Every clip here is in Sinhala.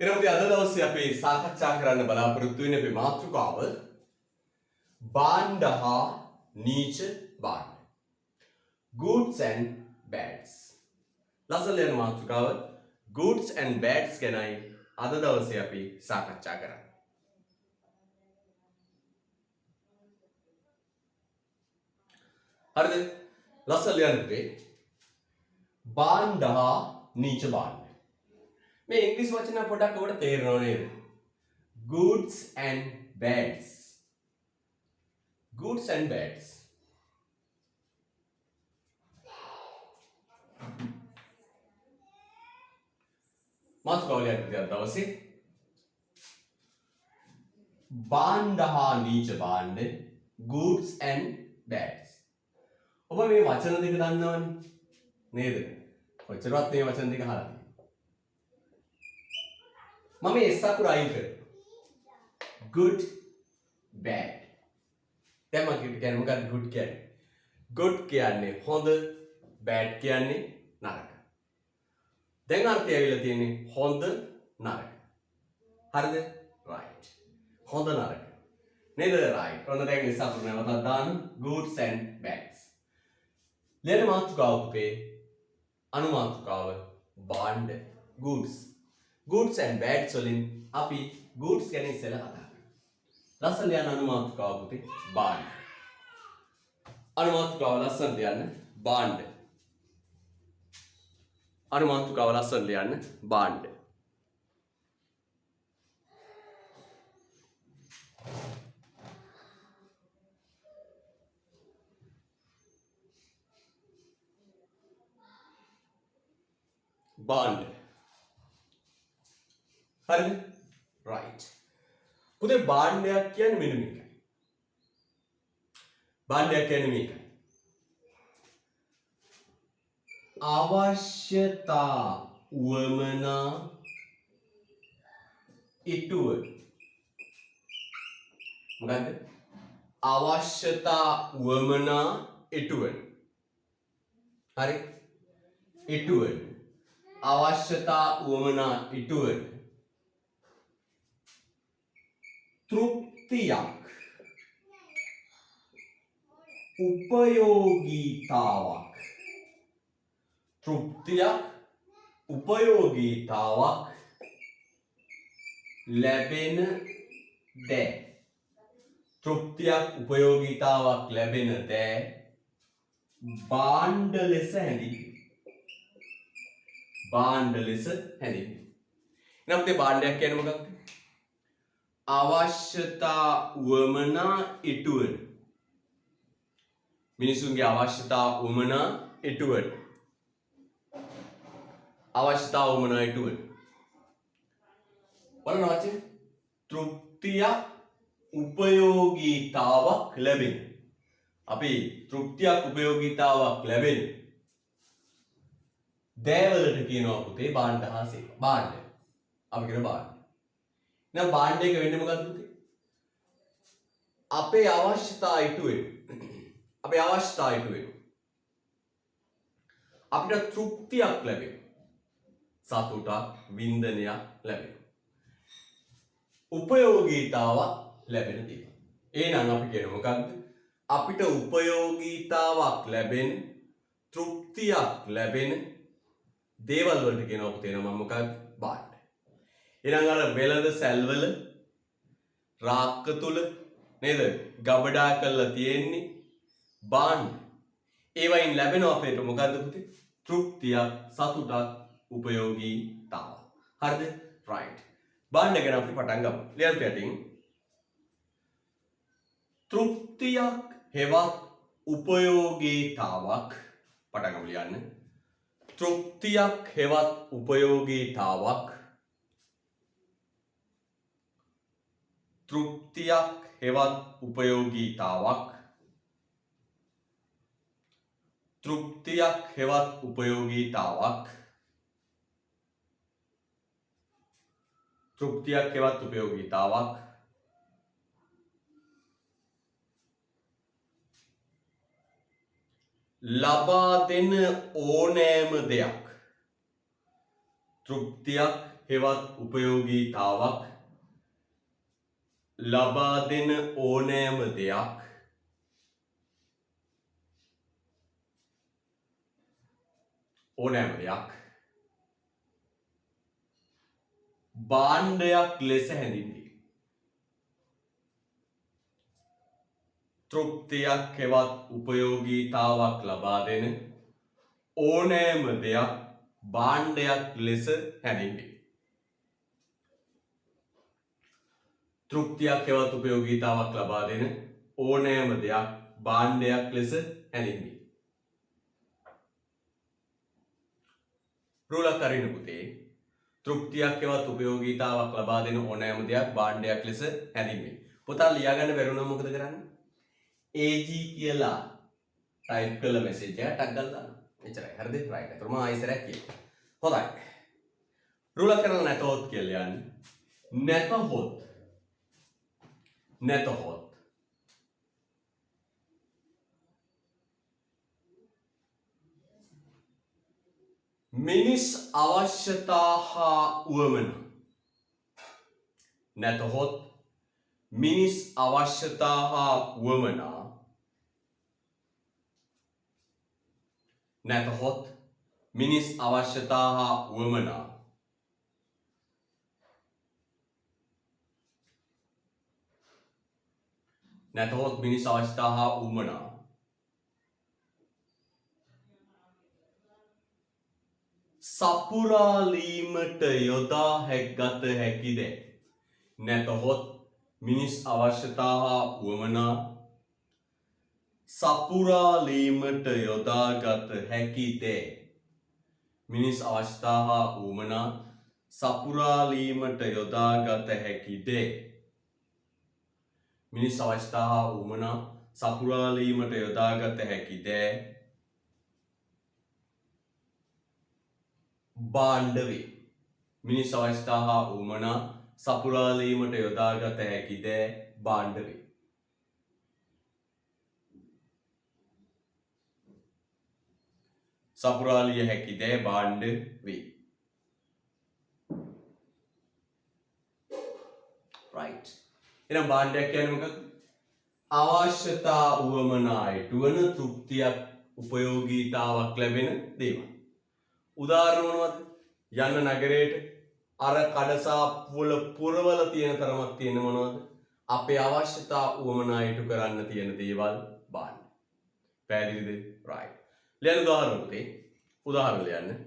එනමුත් අද දවසේ අපි සාකච්ඡා කරන්න බලාපොරොත්තු වෙන අපේ මාතෘකාව භාණ්ඩ හා නීච භාණ්ඩ. Goods and bads. ලස්සන යන මාතෘකාව goods and bads ගැනයි අද දවසේ අපි සාකච්ඡා කරන්නේ. හරිද? ලස්සන යන්නේ භාණ්ඩ හා නීච භාණ්ඩ. මේ ඉංග්‍රීසි වචන පොඩක් ඔබට තේරෙනව නේද? goods and bads. goods and bads. මාතෘකාව ලියන්න දවසේ භාණ්ඩ හා නීච භාණ්ඩ goods and bads. ඔබ මේ වචන දෙක දන්නවනේ නේද? කොච්චරවත් මේ වචන දෙක අහලා තියෙනවද? මම S අකුර අයින් කරනවා. good bad. දැන් මම කියන්නේ මොකක්ද good කියන්නේ? good කියන්නේ හොඳ, bad කියන්නේ නරක. දැන් අර්ථය ඇවිල්ලා තියෙන්නේ හොඳ නරක. හරිද? right. හොඳ නරක. නේද? right. ඔන්න දැන් S අකුර නැවතත් දාන්න goods and bads. ලියන මාතෘකාව පුතේ අනුමාතෘකාව භාණ්ඩ goods. goods and bads වලින් අපි goods ගැන ඉස්සෙල්ලා කතා කරමු. ලස්සන ලියන අනුමාතෘකාව පුතේ භාණ්ඩ. අනුමාතෘකාව ලස්සන ලියන්න භාණ්ඩ. අනුමාතෘකාව ලස්සන ලියන්න භාණ්ඩ. භාණ්ඩ. හරිද? right. පුතේ භාණ්ඩයක් කියන්නේ මෙන්න මේකයි. භාණ්ඩයක් කියන්නේ මේකයි. අවශ්‍යතා උවමනා ඉටුවන. මොකද්ද? අවශ්‍යතා උවමනා ඉටුවන. හරි? ඉටුවන. අවශ්‍යතා උවමනා ඉටුවන. තෘප්තියක් උපයෝගීතාවක්. තෘප්තියක් උපයෝගීතාවක් ලැබෙන දෑ. තෘප්තියක් උපයෝගීතාවක් ලැබෙන දෑ භාණ්ඩ ලෙස හැඳින්වේ. භාණ්ඩ ලෙස හැඳින්වේ. එහෙනම් මේ භාණ්ඩයක් කියන්නේ මොකක්ද? අවශ්‍යතා උවමනා ඉටුවන. මිනිසුන්ගේ අවශ්‍යතා උවමනා ඉටුවන. අවශ්‍යතා උවමනා ඉටුවන. බලන්න වචනේ තෘප්තියක් උපයෝගීතාවක් ලැබෙන. අපි තෘප්තියක් උපයෝගීතාවක් ලැබෙන දෑවලට කියනවා පුතේ භාණ්ඩ හා සේවා. භාණ්ඩ. අපි කියන භාණ්ඩ. නම් භාණ්ඩ එක වෙන්නේ මොකද්ද පුතේ? අපේ අවශ්‍යතා ඉටු වෙන. අපේ අවශ්‍යතා ඉටු වෙන. අපිට තෘප්තියක් ලැබෙන. සතුටක්, වින්දනයක් ලැබෙන. උපයෝගීතාවක් ලැබෙන දේ. එහෙනම් අපි කියන මොකද්ද? අපිට උපයෝගීතාවක් ලැබෙන, තෘප්තියක් ලැබෙන දේවල් වලට කියනවා පුතේ නම මොකක්ද? භාණ්ඩ. ඊළඟ අර වෙළඳ සැල්වල රාක්ක තුල නේද? ගබඩා කරලා තියෙන්නේ භාණ්ඩ. ඒවයින් ලැබෙන අපේට මොකද්ද පුතේ? තෘප්තියක්, සතුටක්, උපයෝගීතාවක්. හරිද? right. භාණ්ඩ ගැන අපි පටන් ගමු. ලියන්න යටින් තෘප්තියක් හෙවත් උපයෝගීතාවක් පටන් ගමු ලියන්න. තෘප්තියක් හෙවත් උපයෝගීතාවක්. තෘප්තියක් හෙවත් උපයෝගීතාවක්. තෘප්තියක් හෙවත් උපයෝගීතාවක්. තෘප්තියක් හෙවත් උපයෝගීතාවක්. ලබා දෙන ඕනෑම දෙයක් තෘප්තියක් හෙවත් උපයෝගීතාවක් ලබා දෙන ඕනෑම දෙයක් භාණ්ඩයක් ලෙස හැඳින්වේ. තෘප්තියක් හෙවත් උපයෝගීතාවක් ලබා දෙන ඕනෑම දෙයක් භාණ්ඩයක් ලෙස හැඳින්වේ. තෘප්තියක් හෙවත් උපයෝගීතාවක් ලබා දෙන ඕනෑම දෙයක් භාණ්ඩයක් ලෙස හැඳින්වේ. රූලක් අරින්න පුතේ. තෘප්තියක් හෙවත් උපයෝගීතාවක් ලබා දෙන ඕනෑම දෙයක් භාණ්ඩයක් ලෙස හැඳින්වේ. පුතා ලියා ගන්න බැරි වුණොත් මොකද කරන්නේ? AG කියලා ටයිප් කරලා මෙසේජ් එකක් ටැග් කරලා දාන්න. එච්චරයි. හරිද? රයිට්. ඒතරම ආයෙසරක් කියන්න. හොඳයි. රූලක් කරලා නැතොත් කියලා යන්නේ. නැතහොත් මිනිස් අවශ්‍යතා හා උවමනා. නැතහොත් මිනිස් අවශ්‍යතා හා උවමනා. නැතහොත් මිනිස් අවශ්‍යතා හා උවමනා. නැතහොත් මිනිස් අවශ්‍යතා හා උවමනා. සපුරාලීමට යොදා ගත හැකිද? නැතහොත් මිනිස් අවශ්‍යතා හා උවමනා. සපුරාලීමට යොදාගත හැකිද? මිනිස් අවශ්‍යතා හා උවමනා. සපුරාලීමට යොදාගත හැකිද? මිනිස් අවශ්‍යතා හා උවමනා. සපුරාලීමට යොදාගත හැකිද? භාණ්ඩ වේ. මිනිස් අවශ්‍යතා හා උවමනා. සපුරාලීමට යොදාගත හැකිද? භාණ්ඩ වේ. සපුරාලිය හැකිද? භාණ්ඩ වේ. right. එහෙනම් භාණ්ඩයක් කියන්නේ මොකක්ද? අවශ්‍යතා උවමනා ඉටුවන තෘප්තියක් උපයෝගීතාවක් ලැබෙන දේවල්. උදාහරණ මොනවද? යන්න නගරයට අර කඩසාප්පුවල පුරවල තියෙන තරමක් තියෙන මොනවද? අපේ අවශ්‍යතා උවමනා ඉටු කරන්න තියෙන දේවල් භාණ්ඩ. පැහැදිලිද? right. ලියන්න උදාහරණ පුතේ. උදාහරණ ලියන්න.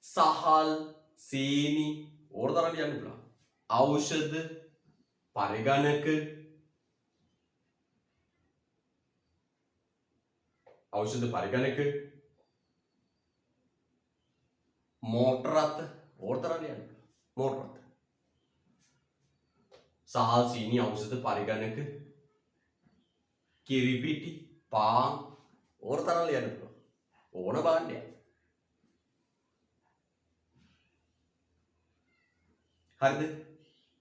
සහල්, සීනි ඕරතරම් ලියන්න පුළුවන්. ඖෂධ, පරිගණක, මෝටර රථ ඕරතරම් ලියන්න පුළුවන්. මෝටර රථ. සහල්, සීනි, ඖෂධ, පරිගණක, කිරිපිටි, පාන් ඕරතරම් ලියන්න පුළුවන්. ඕන භාණ්ඩයක්. හරිද?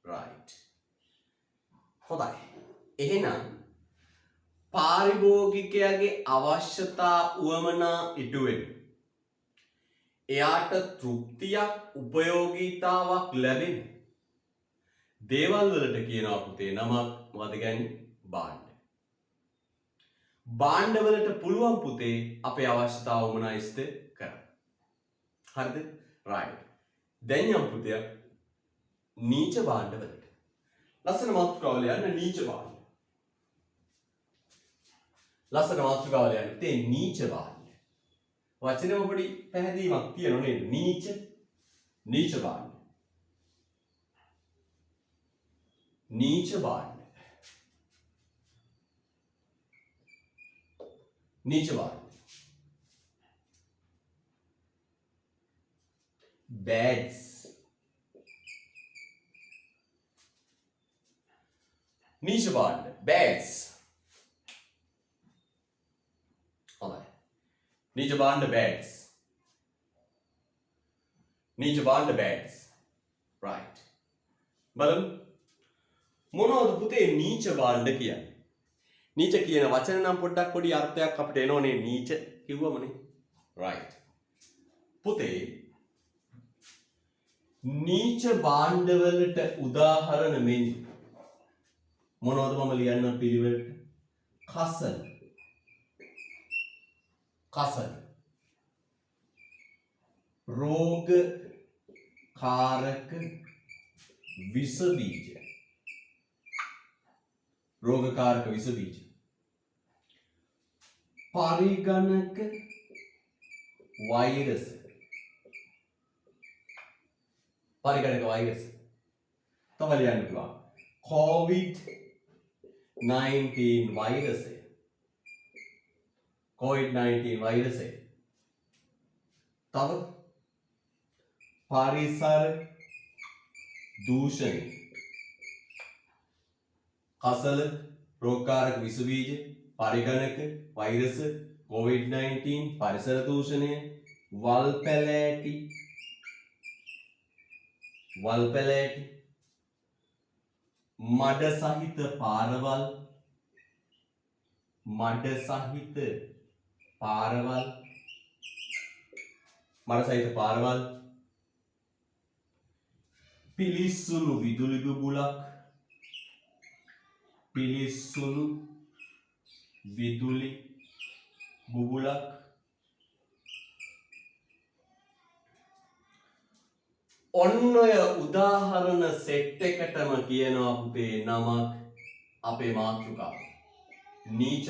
right. හොඳයි. එහෙනම් පාරිභෝගිකයාගේ අවශ්‍යතා උවමනා ඉටු වෙන. එයාට තෘප්තියක් උපයෝගීතාවක් ලැබෙන දේවල් වලට කියනවා පුතේ නමක් මොකද කියන්නේ? භාණ්ඩ. භාණ්ඩ වලට පුළුවන් පුතේ අපේ අවශ්‍යතා උවමනා ඉෂ්ට කරන්න. හරිද? right. දැන් යම් පුතේ නීච භාණ්ඩ වලට. ලස්සන මාතෘකාවල යන නීච භාණ්ඩ. ලස්සන මාතෘකාවල යන තේ නීච භාණ්ඩ. වචනේම පොඩි පැහැදීමක් තියෙනව නේද? නීච භාණ්ඩ. නීච භාණ්ඩ. නීච භාණ්ඩ. bags. නීච භාණ්ඩ bags. හොඳයි. නීච භාණ්ඩ bags. නීච භාණ්ඩ bags. right. බලමු මොනවද පුතේ නීච භාණ්ඩ කියන්නේ? නීච කියන වචන නම් පොඩ්ඩක් පොඩි අර්ථයක් අපිට එනෝනේ නීච කිව්වමනේ. right. පුතේ නීච භාණ්ඩවලට උදාහරණ මෙන් මොනවද මම ලියන්න පිළිවෙලට? කසල. කසල. රෝග කාරක විස බීජ. රෝගකාරක විස බීජ. පරිගණක වෛරස. පරිගණක වෛරස. තව ලියන්න පුළුවන්. COVID-19 වෛරසය. COVID-19 වෛරසය. තව පරිසර දූෂණය. කසල, රෝගකාරක විස බීජ, පරිගණක වෛරස, COVID-19, පරිසර දූෂණය, වල් පැලෑටි, මඩ සහිත පාරවල්, පිලිස්සුණු විදුලි බුබුලක්, ඔන්න ඔය උදාහරණ සෙට් එකටම කියනවා පුතේ නමක් අපේ මාතෘකාව. නීච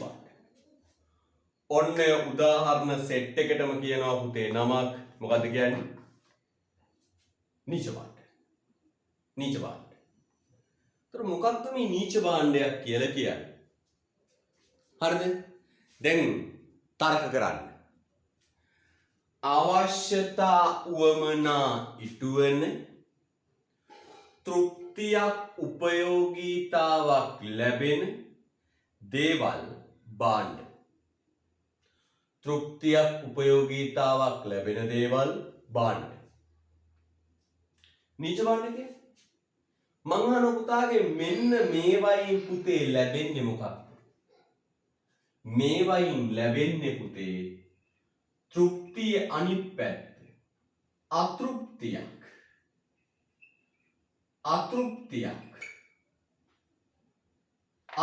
භාණ්ඩ. ඔන්න ඔය උදාහරණ සෙට් එකටම කියනවා පුතේ නමක් මොකද්ද කියන්නේ? නීච භාණ්ඩ. ඒතර මොකක්ද මේ නීච භාණ්ඩයක් කියලා කියන්නේ? හරිද? දැන් තර්ක කරන්න. අවශ්‍යතා උවමනා ඉටුවන තෘප්තියක් උපයෝගීතාවක් ලැබෙන දේවල් භාණ්ඩ. තෘප්තියක් උපයෝගීතාවක් ලැබෙන දේවල් භාණ්ඩ. නීච භාණ්ඩ කියන්නේ මං අහන පුතාගේ මෙන්න මේවයින් පුතේ ලැබෙන්නේ මොකක්ද? මේවයින් ලැබෙන්නේ පුතේ තෘප්තිය අනිත් පැත්ත.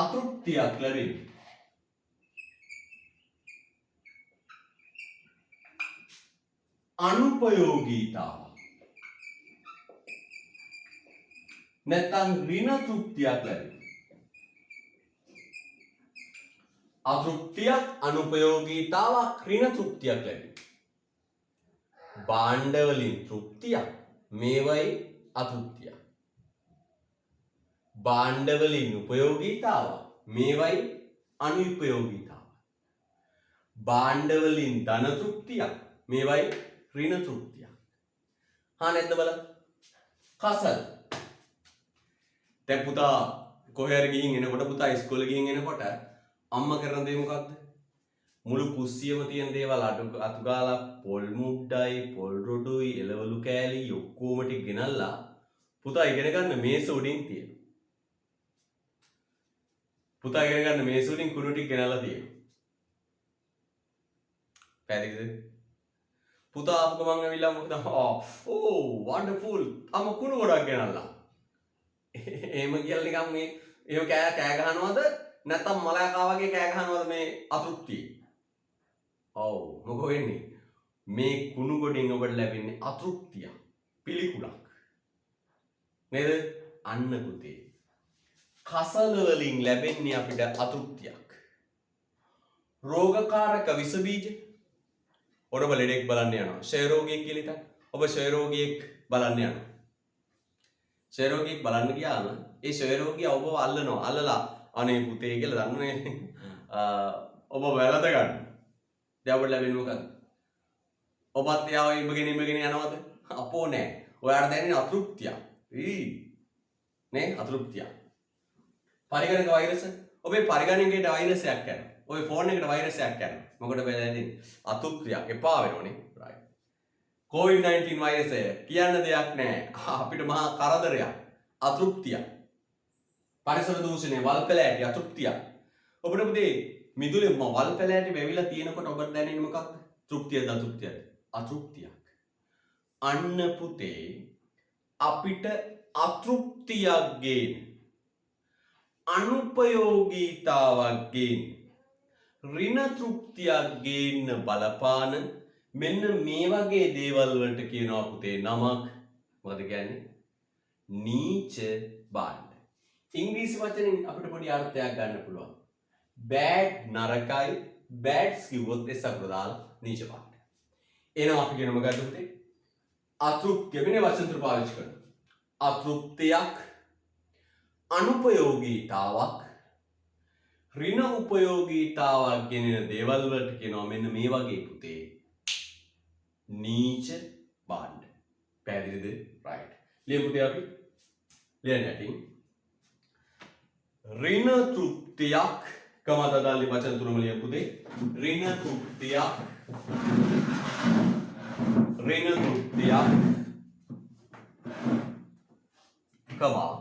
අතෘප්තියක් ලැබෙන්නේ. අනුපයෝගීතාව නැත්නම් ඍණ තෘප්තියක් ලැබෙන්නේ. අතෘප්තියක්, අනුපයෝගීතාවක්, ඍණ තෘප්තියක් ලැබෙන්නේ. භාණ්ඩ වලින් තෘප්තියක්, මේවයි අතෘප්තියක්. භාණ්ඩ වලින් උපයෝගීතාවක්, මේවයි අනුපයෝගීතාවක්. භාණ්ඩ වලින් ධන තෘප්තියක්, මේවයි ඍණ තෘප්තියක්. හා නැද්ද බලන්න. කසල්. දැන් පුතා කොහේ හරි ගිහින් එනකොට පුතා ඉස්කෝලේ ගිහින් එනකොට අම්මා කරන දේ මොකද්ද? මුළු කුස්සියම තියෙන දේවල් අතු ගාලා පොල් මුඩ්ඩයි, පොල් රොඩුයි, එළවලු කෑලි ඔක්කොම ටික ගෙනල්ලා පුතා ඉගෙන ගන්න මේස උඩින් තියෙනවා. පුතා ඉගෙන ගන්න මේස උඩින් කුණු ටික ගෙනල්ලා තියෙනවා. පැහැදිලිද? පුතා ආපු ගමන් ඇවිල්ලා මොකද? වන්ඩර්ෆුල්. අම්ම කුණු ගොඩක් ගෙනල්ලා. එහෙම කියලා නිකන් මේ එහෙම කෑ ගහනවද? නැත්තම් මලයකා වගේ කෑ ගහනවද මේ අතෘප්තිය? ඔව් මොකෝ වෙන්නේ? මේ කුණු ගොඩෙන් ඔබට ලැබෙන්නේ අතෘප්තිය, පිළිකුලක්. නේද? අන්න පුතේ. කසල වලින් ලැබෙන්නේ අපිට අතෘප්තියක්. රෝගකාරක විස බීජ. ඔබ ලෙඩෙක් බලන්න යනවා. ක්ෂය රෝගියෙක් කියලා හිතන්න. ඔබ ක්ෂය රෝගියෙක් බලන්න යනවා. ක්ෂය රෝගියෙක් බලන්න ගියාම ඒ ක්ෂය රෝගියා ඔබව අල්ලනවා. අල්ලලා අනේ පුතේ කියලා දන්නනේ. ඔබ වැළඳ ගන්න. දැන් ඔබට ලැබෙන්නේ මොකක්ද? ඔබත් එයාව ඉබගෙන යනවද? අපෝ නෑ. ඔයාට දැනෙන අතෘප්තිය. නේ අතෘප්තිය. පරිගණක වෛරස. ඔබේ පරිගණකයට වෛරසයක් යනවා. ඔබේ ෆෝන් එකට වෛරසයක් යනවා. මොකටද බැලන්නේ? අතෘප්තියක් එපා වෙනවනේ. right. COVID-19 වෛරසය කියන්න දෙයක් නෑ. අපිට මහා කරදරයක්. අතෘප්තියක්. පරිසර දූෂණය, වල් පැලෑටි අතෘප්තියක්. ඔබට පුතේ මිදුලේ වල් පැලෑටි වැවිලා තියෙනකොට ඔබට දැනෙන්නේ මොකක්ද? තෘප්තියද අතෘප්තියද? අතෘප්තියක්. අන්න පුතේ අපිට අතෘප්තියක් ගේන අනුපයෝගීතාවක් ගේන ඍණ තෘප්තියක් ගේන්න බලපාන මෙන්න මේ වගේ දේවල් වලට කියනවා පුතේ නමක් මොකද කියන්නේ නීච භාණ්ඩ. ඉංග්‍රීසි වචනෙන් අපිට පොඩි අර්ථයක් ගන්න පුළුවන්. bad නරකයි bads කිව්වොත් ඒ සබ්‍රදාල නීච භාණ්ඩ. එහෙනම් අපි කියන මොකද්ද පුතේ? අතෘප්තිය වෙන වචන තුන පාවිච්චි කරනවා. අතෘප්තියක් අනුපයෝගීතාවක් ඍණ උපයෝගීතාවක් ගෙනෙන දේවල් වලට කියනවා මෙන්න මේ වගේ පුතේ නීච භාණ්ඩ. පැහැදිලිද? right. ලියමු පුතේ අපි. ලියන්න යටින් ඍණ තෘප්තියක් කමතදාලි වචන තුනම ලියමු පුතේ. ඍණ තෘප්තියක් කමා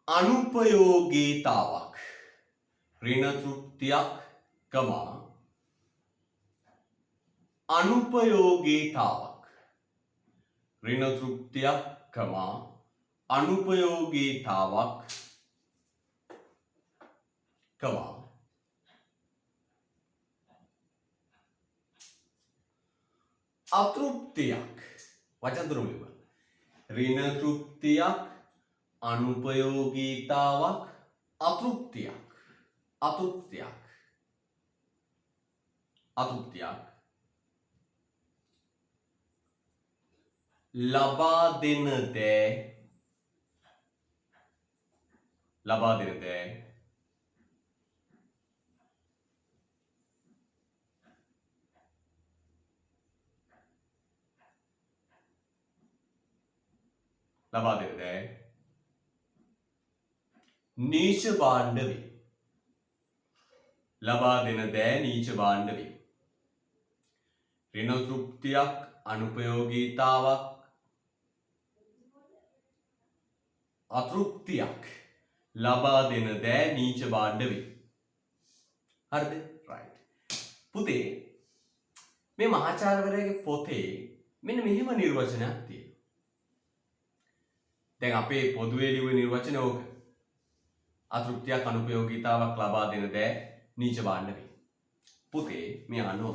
අනුපයෝගීතාවක් ඍණ තෘප්තියක් කමා අනුපයෝගීතාවක් ඍණ තෘප්තියක් කමා අනුපයෝගීතාවක් කමා අතෘප්තියක් වචන තුනම ලියන්න. ඍණ තෘප්තියක් අනුපයෝගීතාවක් අතෘප්තියක් ලබා දෙන දෑ නීච භාණ්ඩ වේ. ලබා දෙන දෑ නීච භාණ්ඩ වේ. ඍණ තෘප්තියක් අනුපයෝගීතාවක් අතෘප්තියක් ලබා දෙන දෑ නීච භාණ්ඩ වේ. හරිද? right. පුතේ මේ මහාචාර්යවරයාගේ පොතේ මෙන්න මෙහෙම නිර්වචනයක් තියෙනවා. දැන් අපේ පොදුවේ ලියුව නිර්වචන ඕක. අතෘප්තියක් අනුපයෝගීතාවක් ලබා දෙන දෑ නීච භාණ්ඩ වේ. පුතේ මේ අහන්න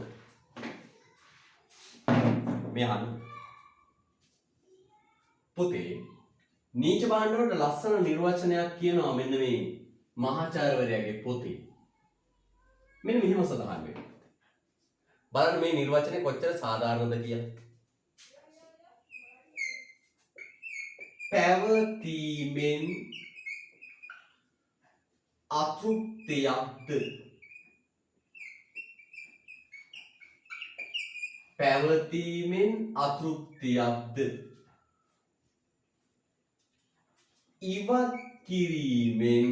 පුතේ නීච භාණ්ඩ වලට ලස්සන නිර්වචනයක් කියනවා මෙන්න මේ මහාචාර්යවරයාගේ පොතේ. මෙන්න මෙහෙම සඳහන් වෙනවා. බලන්න මේ නිර්වචනේ කොච්චර සාධාරණද කියලා. පැවතීමෙන් අතෘප්තියක්ද ඉවත් කිරීමෙන්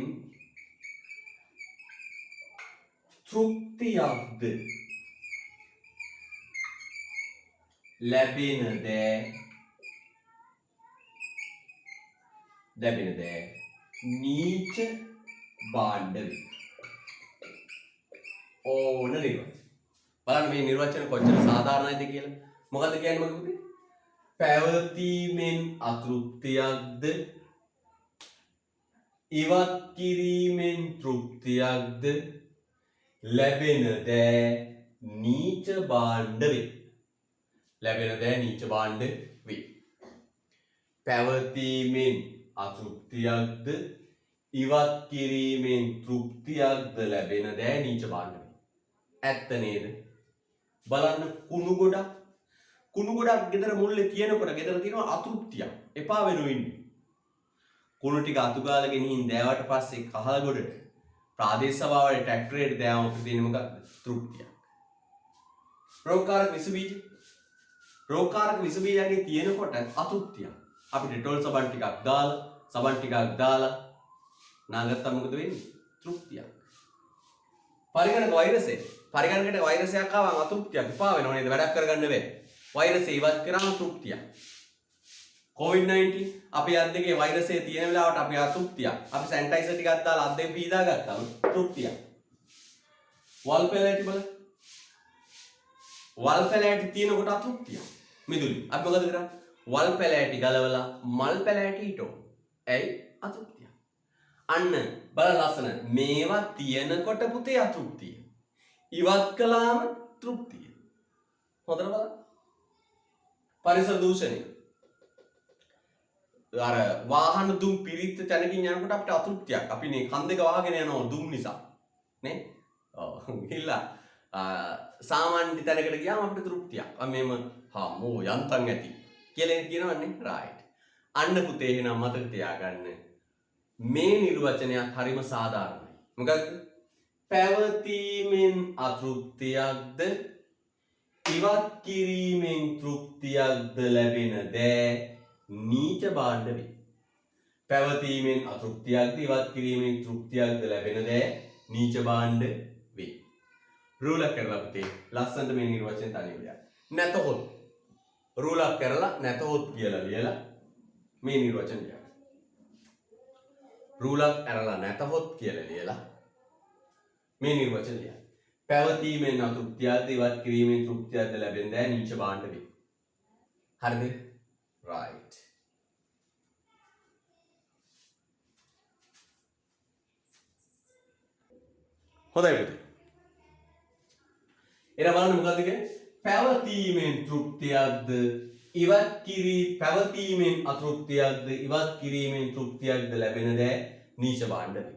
තෘප්තියක්ද ලැබෙන දෑ නීච භාණ්ඩ වේ. ඕන නිර්වචන. බලන්න මේ නිර්වචන කොච්චර සාධාරණයිද කියලා. මොකද්ද කියන්නේ මම පුතේ? පැවතීමෙන් අතෘප්තියක්ද ඉවත් කිරීමෙන් තෘප්තියක්ද ලැබෙන දෑ නීච භාණ්ඩ වේ. පැවතීමෙන් අතෘප්තියක්ද ඉවත් කිරීමෙන් තෘප්තියක්ද ලැබෙන දෑ නීච භාණ්ඩ වේ. ඇත්ත නේද? බලන්න කුණු ගොඩක් ගෙදර මුල්ලේ තියෙනකොට ගෙදර තියෙනවා අතෘප්තියක්. එපා වෙනු ඉන්නේ. කුණු ටික අතු ගාලා ගෙනින් දෑවට පස්සේ කහල ගොඩට ප්‍රාදේශ සභාවේ ට්‍රැක්ටරේට දෑවම තියෙන මොකක්ද? තෘප්තියක්. රෝගකාරක විස බීජයන්ගේ තියෙනකොට අතෘප්තියක්. අපි ඩෙටෝල් සබන් ටිකක් දාලා නාගත්තා මොකද වෙන්නේ? තෘප්තියක්. පරිගණකයට වෛරසයක් ආවම අතෘප්තියක් එපා වෙනව නේද? වැඩක් කරගන්න බැහැ. වෛරසය ඉවත් කරාම තෘප්තියක්. COVID-19 අපේ අත් දෙකේ වෛරසය තියෙන වෙලාවට අපි අතෘප්තියක්. අපි සැනිටයිසර් ටිකක් දාලා අත් දෙක පීදා ගත්තාම තෘප්තියක්. වල් පෙළට බලන්න. වල් පැලෑටි තියෙනකොට අතෘප්තිය. මිදුලි. අපි මොකද කරන්නේ? වල් පැලෑටි ගලවලා මල් පැලෑටි හිටෝ. ඇයි? අතෘප්තිය. අන්න බල ලස්සන. මේවා තියෙනකොට පුතේ අතෘප්තිය. ඉවත් කළාම තෘප්තිය. හොඳට බලන්න. පරිසර දූෂණය. අර වාහන දුම් පිරිත් තැනකින් යනකොට අපිට අතෘප්තියක්. අපි මේ කන් දෙක වහගෙන යනවා දුම් නිසා. නේ? ඔව්. ගිහිල්ලා සාමාන්‍ය තැනකට ගියාම අපිට තෘප්තියක්. මේම හම්මෝ යන්තම් ඇති කියලා කියනවනේ. රයිට්. අන්න පුතේ එහෙනම් මතක තියාගන්න. මේ නිර්වචනයත් හරිම සාධාරණයි. මොකක්ද? පැවතීමෙන් අතෘප්තියක්ද ඉවත් කිරීමෙන් තෘප්තියක්ද ලැබෙන දෑ නීච භාණ්ඩ වේ. පැවතීමෙන් අතෘප්තියක්ද ඉවත් කිරීමෙන් තෘප්තියක්ද ලැබෙන දෑ නීච භාණ්ඩ වේ. රූලක් කරලා පුතේ ලස්සනට මේ නිර්වචන තනියම ලියන්න. නැතහොත් රූලක් කරලා නැතහොත් කියලා ලියලා මේ නිර්වචන ලියන්න. රූලක් ඇරලා නැතහොත් කියලා ලියලා මේ නිර්වචන ලියන්න. පැවතීමෙන් අතෘප්තියක්ද ඉවත් කිරීමෙන් තෘප්තියක්ද ලැබෙන දෑ නීච භාණ්ඩ වේ. හරිද? right. හොඳයි පුතේ. එන බලන්න මොකද්ද කියන්නේ? පැවතීමෙන් තෘප්තියක්ද ඉවත් පැවතීමෙන් අතෘප්තියක්ද ඉවත් කිරීමෙන් තෘප්තියක්ද ලැබෙන දෑ නීච භාණ්ඩ වේ.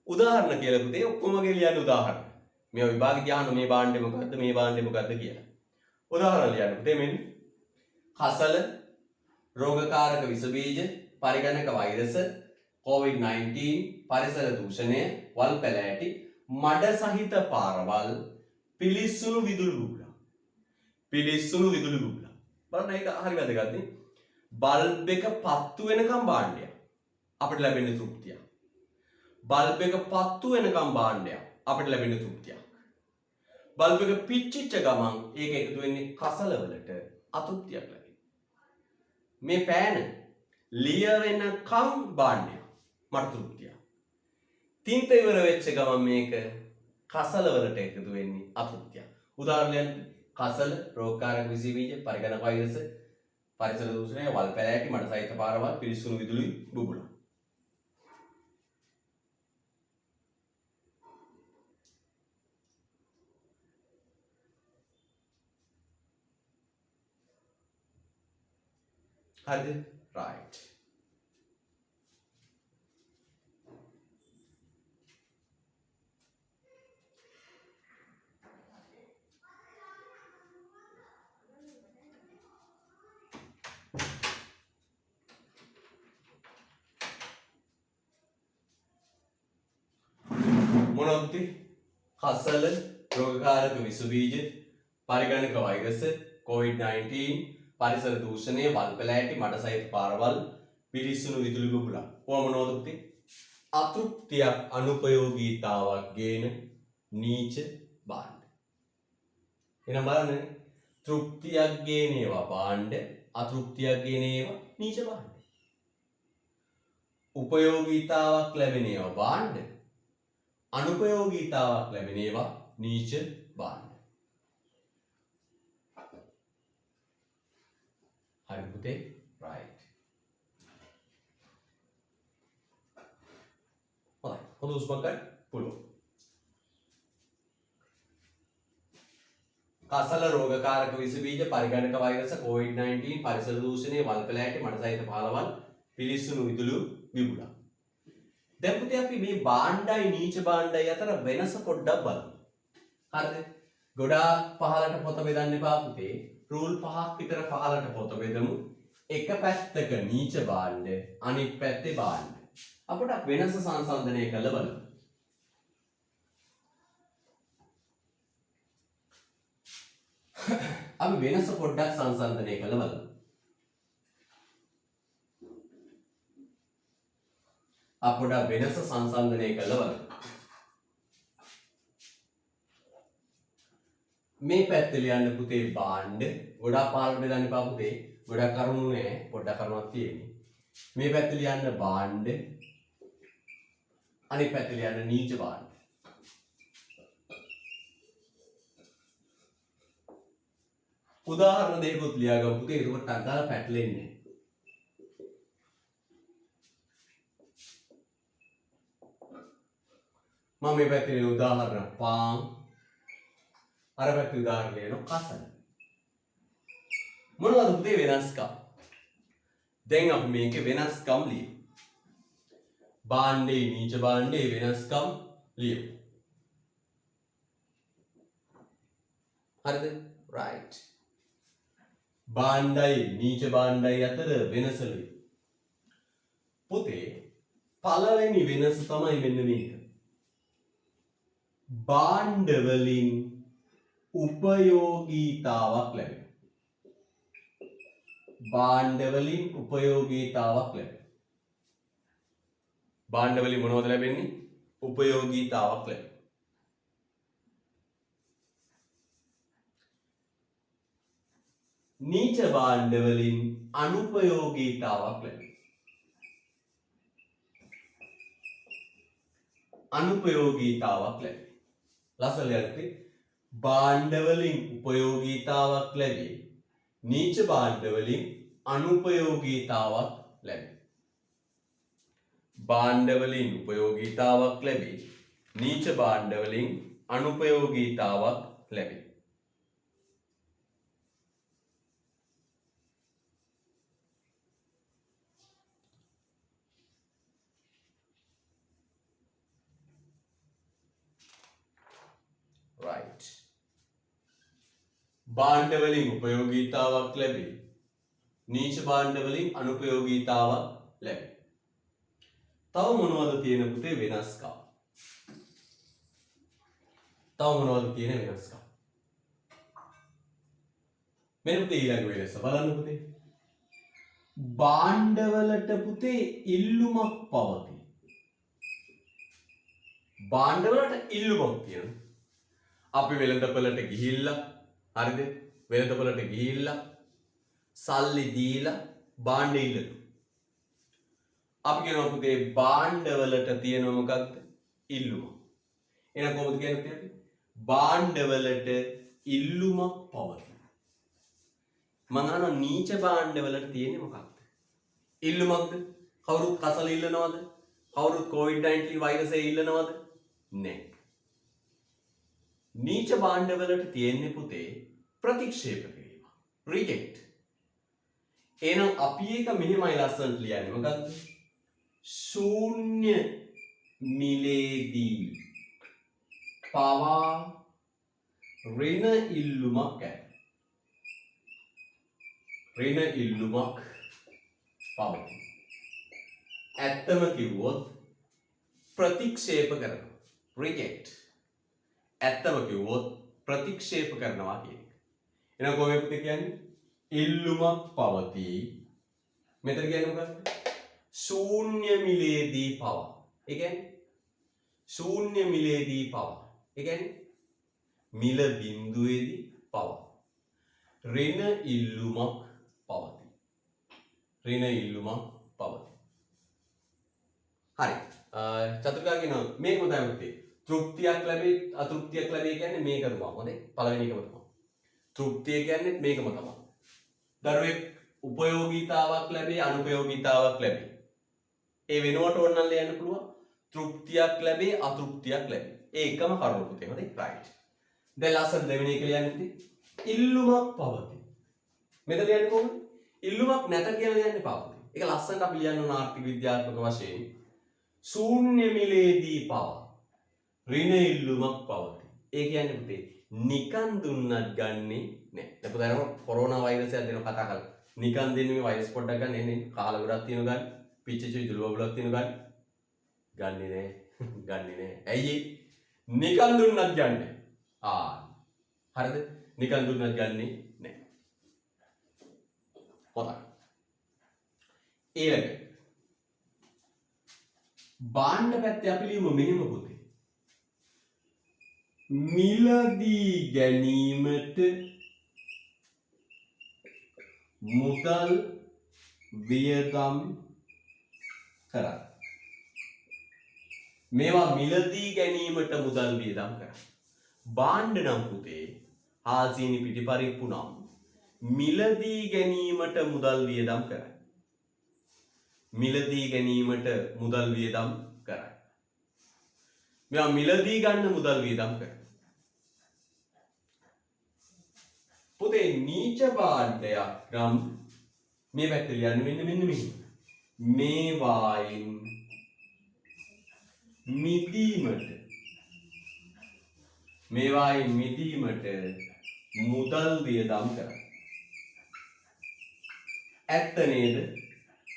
උදාහරණ කියලා පුතේ ඔක්කොම වගේ ලියන්න උදාහරණ. මේ විභාගෙදී අහන මේ භාණ්ඩේ මොකද්ද මේ භාණ්ඩේ මොකද්ද කියලා. උදාහරණ ලියන්න පුතේ මෙන්න. කසල, රෝගකාරක විස බීජ, පරිගණක වෛරස, COVID-19, පරිසර දූෂණය, වල් පැලෑටි, මඩ සහිත පාරවල්, පිලිස්සුණු විදුලි බුබුලා. පිලිස්සුණු විදුලි බුබුලා. බලන්න ඒක හරි වැදගත් නේ. බල්බ් එක පත්තු වෙනකම් භාණ්ඩයක් අපිට ලැබෙන තෘප්තිය. බල්බ් එක පත්තු වෙනකම් භාණ්ඩයක් අපිට ලැබෙන තෘප්තියක්. බල්බ් එක පිච්චිච්ච ගමන් ඒක එකතු වෙන්නේ කසල වලට අතෘප්තියක් ලැබෙනවා. මේ පෑන ලිය වෙනකම් භාණ්ඩයක් මට තෘප්තියක්. තින්ත ඉවර වෙච්ච ගමන් මේක කසල වලට එකතු වෙන්නේ අතෘප්තියක්. උදාහරණයක් කසල, රෝගකාරක විස බීජ, පරිගණක වෛරස, පරිසර දූෂණය, වල් පැලෑටි, මඩ සහිත පාරවල්, පිලිස්සුණු විදුලි බුබුලා. හරිද? right. මොනවද? කසල, රෝගකාරක විස බීජ, පරිගණක වෛරස, COVID-19, පරිසර දූෂණය, වල් පැලෑටි, මඩ සහිත පාරවල්, පිලිස්සුණු විදුලි බුබුලා. ඔය මොනවද පුතේ? අතෘප්තියක් අනුපයෝගීතාවක් ගේන නීච භාණ්ඩ. එහෙනම් බලන්න තෘප්තියක් ගේන ඒවා භාණ්ඩ, අතෘප්තියක් ගේන ඒවා නීච භාණ්ඩ. උපයෝගීතාවක් ලැබෙන ඒවා භාණ්ඩ, අනුපයෝගීතාවක් ලැබෙන ඒවා නීච භාණ්ඩ. හරි පුතේ? right. හොඳයි. හොඳ උස්මක් ගන්න පුළුවන්. කසල, රෝගකාරක විස බීජ, පරිගණක වෛරස, COVID-19, පරිසර දූෂණය, වල් පැලෑටි, මඩ සහිත පාරවල්, පිලිස්සුණු විදුලි බුබුලා. දැන් පුතේ අපි මේ භාණ්ඩයි නීච භාණ්ඩයි අතර වෙනස පොඩ්ඩක් බලමු. හරිද? ගොඩාක් පහලට පොත බෙදන්න එපා පුතේ. රූල් 5ක් විතර පහලට පොත බෙදමු. එක පැත්තක නීච භාණ්ඩ, අනිත් පැත්තේ භාණ්ඩ. අපිට වෙනස සංසන්දනය කරලා බලමු. අපි වෙනස පොඩ්ඩක් සංසන්දනය කරලා බලමු. අපොඩ වෙනස සංසන්දනය කරලා බලමු. මේ පැත්තේ ලියන්න පුතේ භාණ්ඩ. ගොඩාක් පහළට බෙදන්න එපා පුතේ. ගොඩක් කරුණු නෑ. පොඩ්ඩක් කරුණක් තියෙන්නේ. මේ පැත්තේ ලියන්න භාණ්ඩ. අනිත් පැත්තේ ලියන්න නීච භාණ්ඩ. උදාහරණ දෙකකුත් ලියාගමු පුතේ. ඒක ටක් ගාලා පැටලෙන්නේ. මම මේ පැත්තේ උදාහරණ පාන්, අර පැත්තේ උදාහරණ ලියනවා කසල. මොනවද පුතේ වෙනස්කම්? දැන් අපි මේකේ වෙනස්කම් ලියමු. භාණ්ඩේ නීච භාණ්ඩේ වෙනස්කම් ලියමු. හරිද? right. භාණ්ඩයි නීච භාණ්ඩයි අතර වෙනස ලියමු. පුතේ පළවෙනි වෙනස තමයි මෙන්න මේක. භාණ්ඩ වලින් උපයෝගීතාවක් ලැබෙනවා. භාණ්ඩ වලින් උපයෝගීතාවක් ලැබෙනවා. භාණ්ඩ වලින් මොනවද ලැබෙන්නේ? උපයෝගීතාවක් ලැබෙනවා. නීච භාණ්ඩ වලින් අනුපයෝගීතාවක් ලැබෙනවා. අනුපයෝගීතාවක් ලැබේ. ලස්සන යන්නේ භාණ්ඩ වලින් උපයෝගීතාවක් ලැබේ. නීච භාණ්ඩ වලින් අනුපයෝගීතාවක් ලැබේ. භාණ්ඩ වලින් උපයෝගීතාවක් ලැබේ. නීච භාණ්ඩ වලින් අනුපයෝගීතාවක් ලැබේ. right. භාණ්ඩ වලින් උපයෝගීතාවක් ලැබේ. නීච භාණ්ඩ වලින් අනුපයෝගීතාවක් ලැබේ. තව මොනවද තියෙන පුතේ වෙනස්කම්? තව මොනවද තියෙන වෙනස්කම්? මෙන්න පුතේ ඊළඟ වෙනස බලන්න පුතේ. භාණ්ඩ වලට පුතේ ඉල්ලුමක් පවතී. භාණ්ඩ වලට ඉල්ලුමක් තියෙනවා. අපි වෙළඳපළට ගිහිල්ලා හරිද? වෙළඳපළට ගිහිල්ලා සල්ලි දීලා භාණ්ඩ ඉල්ලනවා. අපි කියනවා පුතේ භාණ්ඩ වලට තියෙන මොකක්ද? ඉල්ලුම. එහෙනම් කොහොමද කියන්නේ? භාණ්ඩ වලට ඉල්ලුමක් පවතී. මම අහනවා නීච භාණ්ඩ වලට තියෙන්නේ මොකක්ද? ඉල්ලුමක්ද? කවුරුත් කසල ඉල්ලනවද? කවුරුත් COVID-19 වෛරසය ඉල්ලනවද? නැහැ. නීච භාණ්ඩ වලට තියෙන්නේ පුතේ ප්‍රතික්ෂේප කිරීම. රිජෙක්ට්. එහෙනම් අපි එක මෙහෙමයි ලස්සනට ලියන්නේ. මොකක්ද? ශූන්‍ය මිලේදී පවා ඍණ ඉල්ලුමක් ඇත. ඍණ ඉල්ලුමක් පවතී. ඇත්තම කිව්වොත් ප්‍රතික්ෂේප කරනවා. රිජෙක්ට්. ඇත්තම කිව්වොත් ප්‍රතික්ෂේප කරනවා කියන එක. එහෙනම් කොහොමද කියන්නේ? ඉල්ලුමක් පවතී. මෙතන කියන්නේ මොකක්ද? ශූන්‍ය මිලේදී පවා. ඒ කියන්නේ ශූන්‍ය මිලේදී පවා. ඒ කියන්නේ මිල බිඳුවේදී පවා. ඍණ ඉල්ලුමක් පවතී. ඍණ ඉල්ලුමක් පවතී. හරි. චතුරිකා කියනවා මේකම තමයි පුතේ. තෘප්තියක් ලැබේ අතෘප්තියක් ලැබේ කියන්නේ මේක තමයි. හොඳේ. පළවෙනි එකම තමයි. තෘප්තිය කියන්නේ මේකම තමයි. දරුවෙක් උපයෝගීතාවක් ලැබේ අනුපයෝගීතාවක් ලැබේ. ඒ වෙනුවට ඕනනම් ලියන්න පුළුවන්. තෘප්තියක් ලැබේ අතෘප්තියක් ලැබේ. ඒ එකම කරුණ පුතේ. හොඳේ. right. දැන් ලස්සන දෙවෙනි එක ලියන්න පුතේ. ඉල්ලුමක් පවතී. මෙතන ලියන්නේ කොහොමද? ඉල්ලුමක් නැත කියලා ලියන්න එපා පුතේ. ඒක ලස්සනට අපි ලියන්න ඕන ආර්ථික විද්‍යාත්මක වශයෙන්. ශූන්‍ය මිලේදී පවා ඍණ ඉල්ලුමක් පවතී. ඒ කියන්නේ පුතේ නිකන් දුන්නත් ගන්නෙ නෑ. දැන් පුතේ අර කොරෝනා වෛරසයක් දෙන කතා කරලා. නිකන් දෙන්නේ මේ වෛරස් පොඩ්ඩක් ගන්න එන්නේ. කාලා ගොඩක් තියෙන ගන්න. පිච්චිචි දුල බබලක් තියෙන ගන්න. ගන්නෙ නෑ. ගන්නෙ නෑ. ඇයි ඒ? නිකන් දුන්නත් ගන්නෙ. හරිද? නිකන් දුන්නත් ගන්නෙ නෑ. හොඳයි. ඊළඟ භාණ්ඩ පැත්තේ අපි ලියමු මෙහෙම පුතේ. මිලදී ගැනීමට මුදල් වියදම් කරා. මේවා මිලදී ගැනීමට මුදල් වියදම් කරා. භාණ්ඩ නම් පුතේ හාසීනි පිටිපරිප්පු නම් මිලදී ගැනීමට මුදල් වියදම් කරයි. මිලදී ගැනීමට මුදල් වියදම් කරයි. මෙයා මිලදී ගන්න මුදල් වියදම් කරයි. පුතේ නීච භාණ්ඩයක් නම් මේ පැත්තට ලියන්න වෙන්නේ මෙන්න මෙහෙම. මේවායින් මිදීමට මුදල් වියදම් කරයි. ඇත්ත නේද?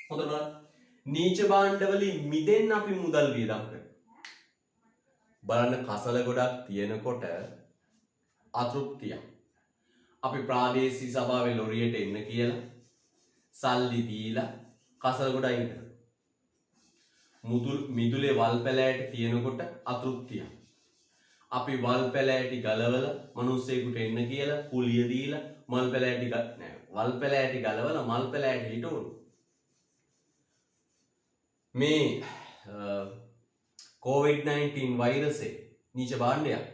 හොඳට බලන්න. නීච භාණ්ඩ වලින් මිදෙන්න අපි මුදල් වියදම් කරනවා. බලන්න කසල ගොඩක් තියෙනකොට අතෘප්තිය. අපි ප්‍රාදේශීය සභාවේ ලොරියට එන්න කියලා සල්ලි දීලා කසල ගොඩ අයින් කරනවා. මිදුලේ වල් පැලෑටි තියෙනකොට අතෘප්තිය. අපි වල් පැලෑටි ගලවලා මිනිස්සෙකුට එන්න කියලා කුලිය දීලා වල් පැලෑටි ගලවලා මල් පැලෑටි හිටවන. මේ COVID-19 වෛරසයේ නීච භාණ්ඩයක්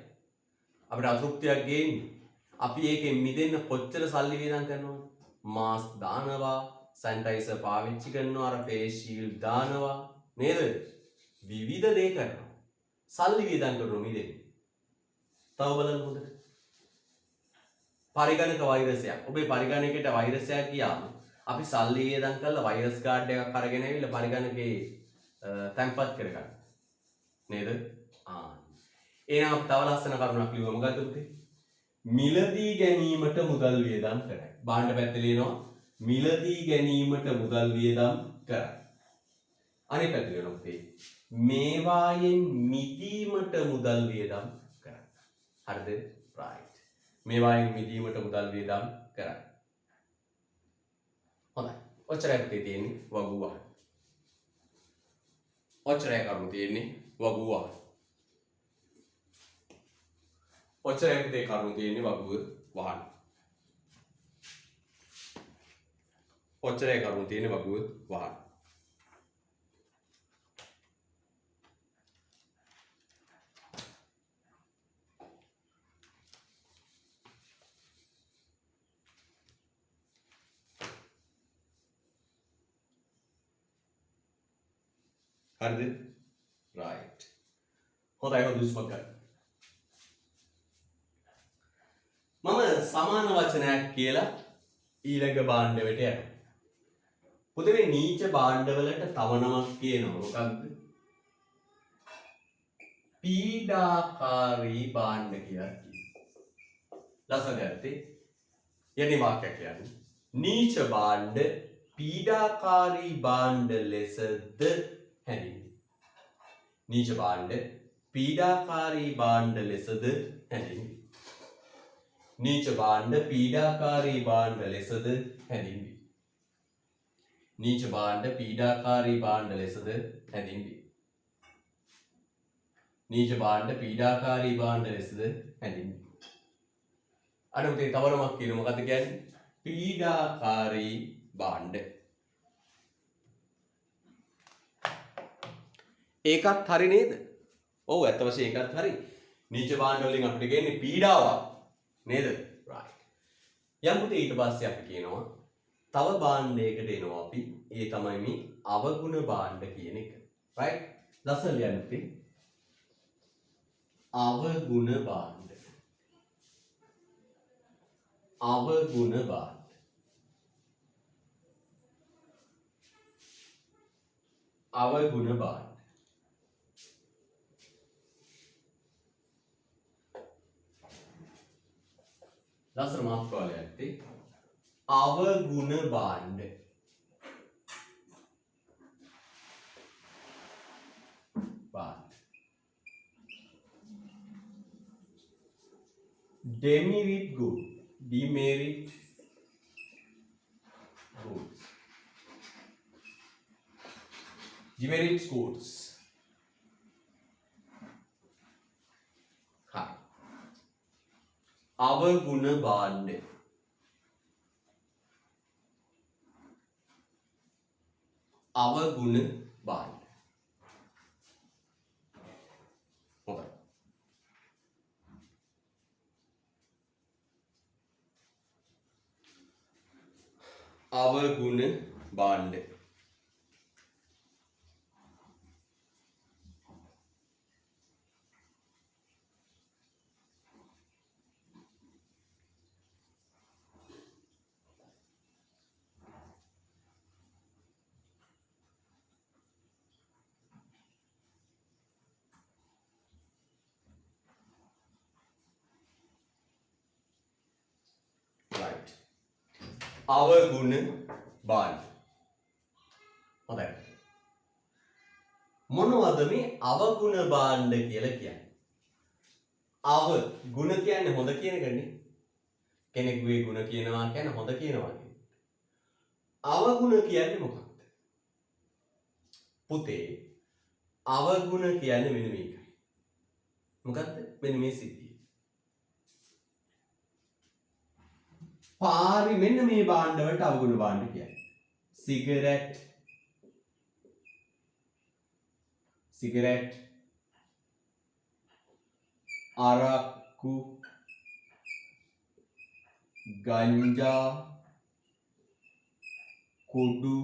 අපිට අතෘප්තියක් ගේන්නේ. අපි ඒකෙන් මිදෙන්න කොච්චර සල්ලි වියදම් කරනවද? මාස්ක් දානවා, සැනිටයිසර් පාවිච්චි කරනවා, අර ෆේස් ෂීල්ඩ් දානවා නේද? විවිධ දේ කරනවා. සල්ලි වියදම් කරනවා මිදෙන්න. තව බලන්න හොඳට. පරිගණක වෛරසයක්. ඔබේ පරිගණකයට වෛරසයක් ගියාම අපි සල්ලි වියදම් කරලා වෛරස් කාඩ් එකක් අරගෙන ඇවිල්ලා පරිගණකේ තැන්පත් කරගන්න. නේද? එහෙනම් අපි තව ලස්සන කරුණක් ලියුවා. මොකද්ද පුතේ? මිලදී ගැනීමට මුදල් වියදම් කරයි. භාණ්ඩ පැත්තේ ලියනවා මිලදී ගැනීමට මුදල් වියදම් කරයි. අනිත් පැත්තේ ලියනවා පුතේ මේවායෙන් මිදීමට මුදල් වියදම් කරයි. හරිද? right. මේවායෙන් මිදීමට මුදල් වියදම් කරයි. හොඳයි. ඔච්චරයි පුතේ තියෙන්නේ වගු වහන. ඔච්චරයි කරුණු තියෙන්නේ වගු වහන. ඔච්චරයි පුතේ කරුණු තියෙන්නේ වගුව වහන. ඔච්චරයි කරුණු තියෙන්නේ වගුව වහන. හරිද? right. හොඳයි හොඳ උස්මක් ගන්න. මම සමාන වචනයක් කියලා ඊළඟ භාණ්ඩයට යනවා. පුතේ මේ නීච භාණ්ඩවලට තව නමක් කියනවා. මොකක්ද? පීඩාකාරී භාණ්ඩ කියලා කියනවා. ලස්සන ගත්තේ. යටි වාක්‍යයක් කියන්නේ. නීච භාණ්ඩ පීඩාකාරී භාණ්ඩ ලෙසද හැඳින්වේ. නීච භාණ්ඩ පීඩාකාරී භාණ්ඩ ලෙසද හැඳින්වේ. නීච භාණ්ඩ පීඩාකාරී භාණ්ඩ ලෙසද හැඳින්වේ. නීච භාණ්ඩ පීඩාකාරී භාණ්ඩ ලෙසද හැඳින්වේ. නීච භාණ්ඩ පීඩාකාරී භාණ්ඩ ලෙසද හැඳින්වේ. අර උතේ තවරමක් කියනවා. මොකද්ද කියන්නේ? පීඩාකාරී භාණ්ඩ. ඒකත් හරි නේද? ඔව් ඇත්ත වශයෙන් ඒකත් හරි. නීච භාණ්ඩ වලින් අපිට ගන්නේ පීඩාවක් නේද? right. යම් පුතේ ඊට පස්සේ අපි කියනවා තව භාණ්ඩයකට එනවා අපි. ඒ තමයි මේ අවගුණ භාණ්ඩ කියන එක. right. ලස්සන ලියන්න පුතේ. අවගුණ භාණ්ඩ. අවගුණ භාණ්ඩ. අවගුණ භාණ්ඩ. ලස්සන මාතෘකාවක් ඇත්තේ අවගුණ භාණ්ඩ. Demerit good, demerit goods. Demerit goods. हाँ. අවගුණ භාණ්ඩ. අවගුණ භාණ්ඩ. හොඳයි. අවගුණ භාණ්ඩ. right. අවගුණ භාණ්ඩ. හොඳයි. මොනවද මේ අවගුණ භාණ්ඩ කියලා කියන්නේ? අව ගුණ කියන්නේ හොඳ කියන එකනේ. කෙනෙකුගේ ගුණ කියනවා කියන්නේ හොඳ කියනවා කියන්නේ. අවගුණ කියන්නේ මොකක්ද? පුතේ අවගුණ කියන්නේ මෙන්න මේකයි. මොකද්ද? මෙන්න මේ සිද්ධිය. පාරි මෙන්න මේ භාණ්ඩ වලට අවගුණ භාණ්ඩ කියන්නේ. සිගරට් අරක්කු ගංජා කුඩු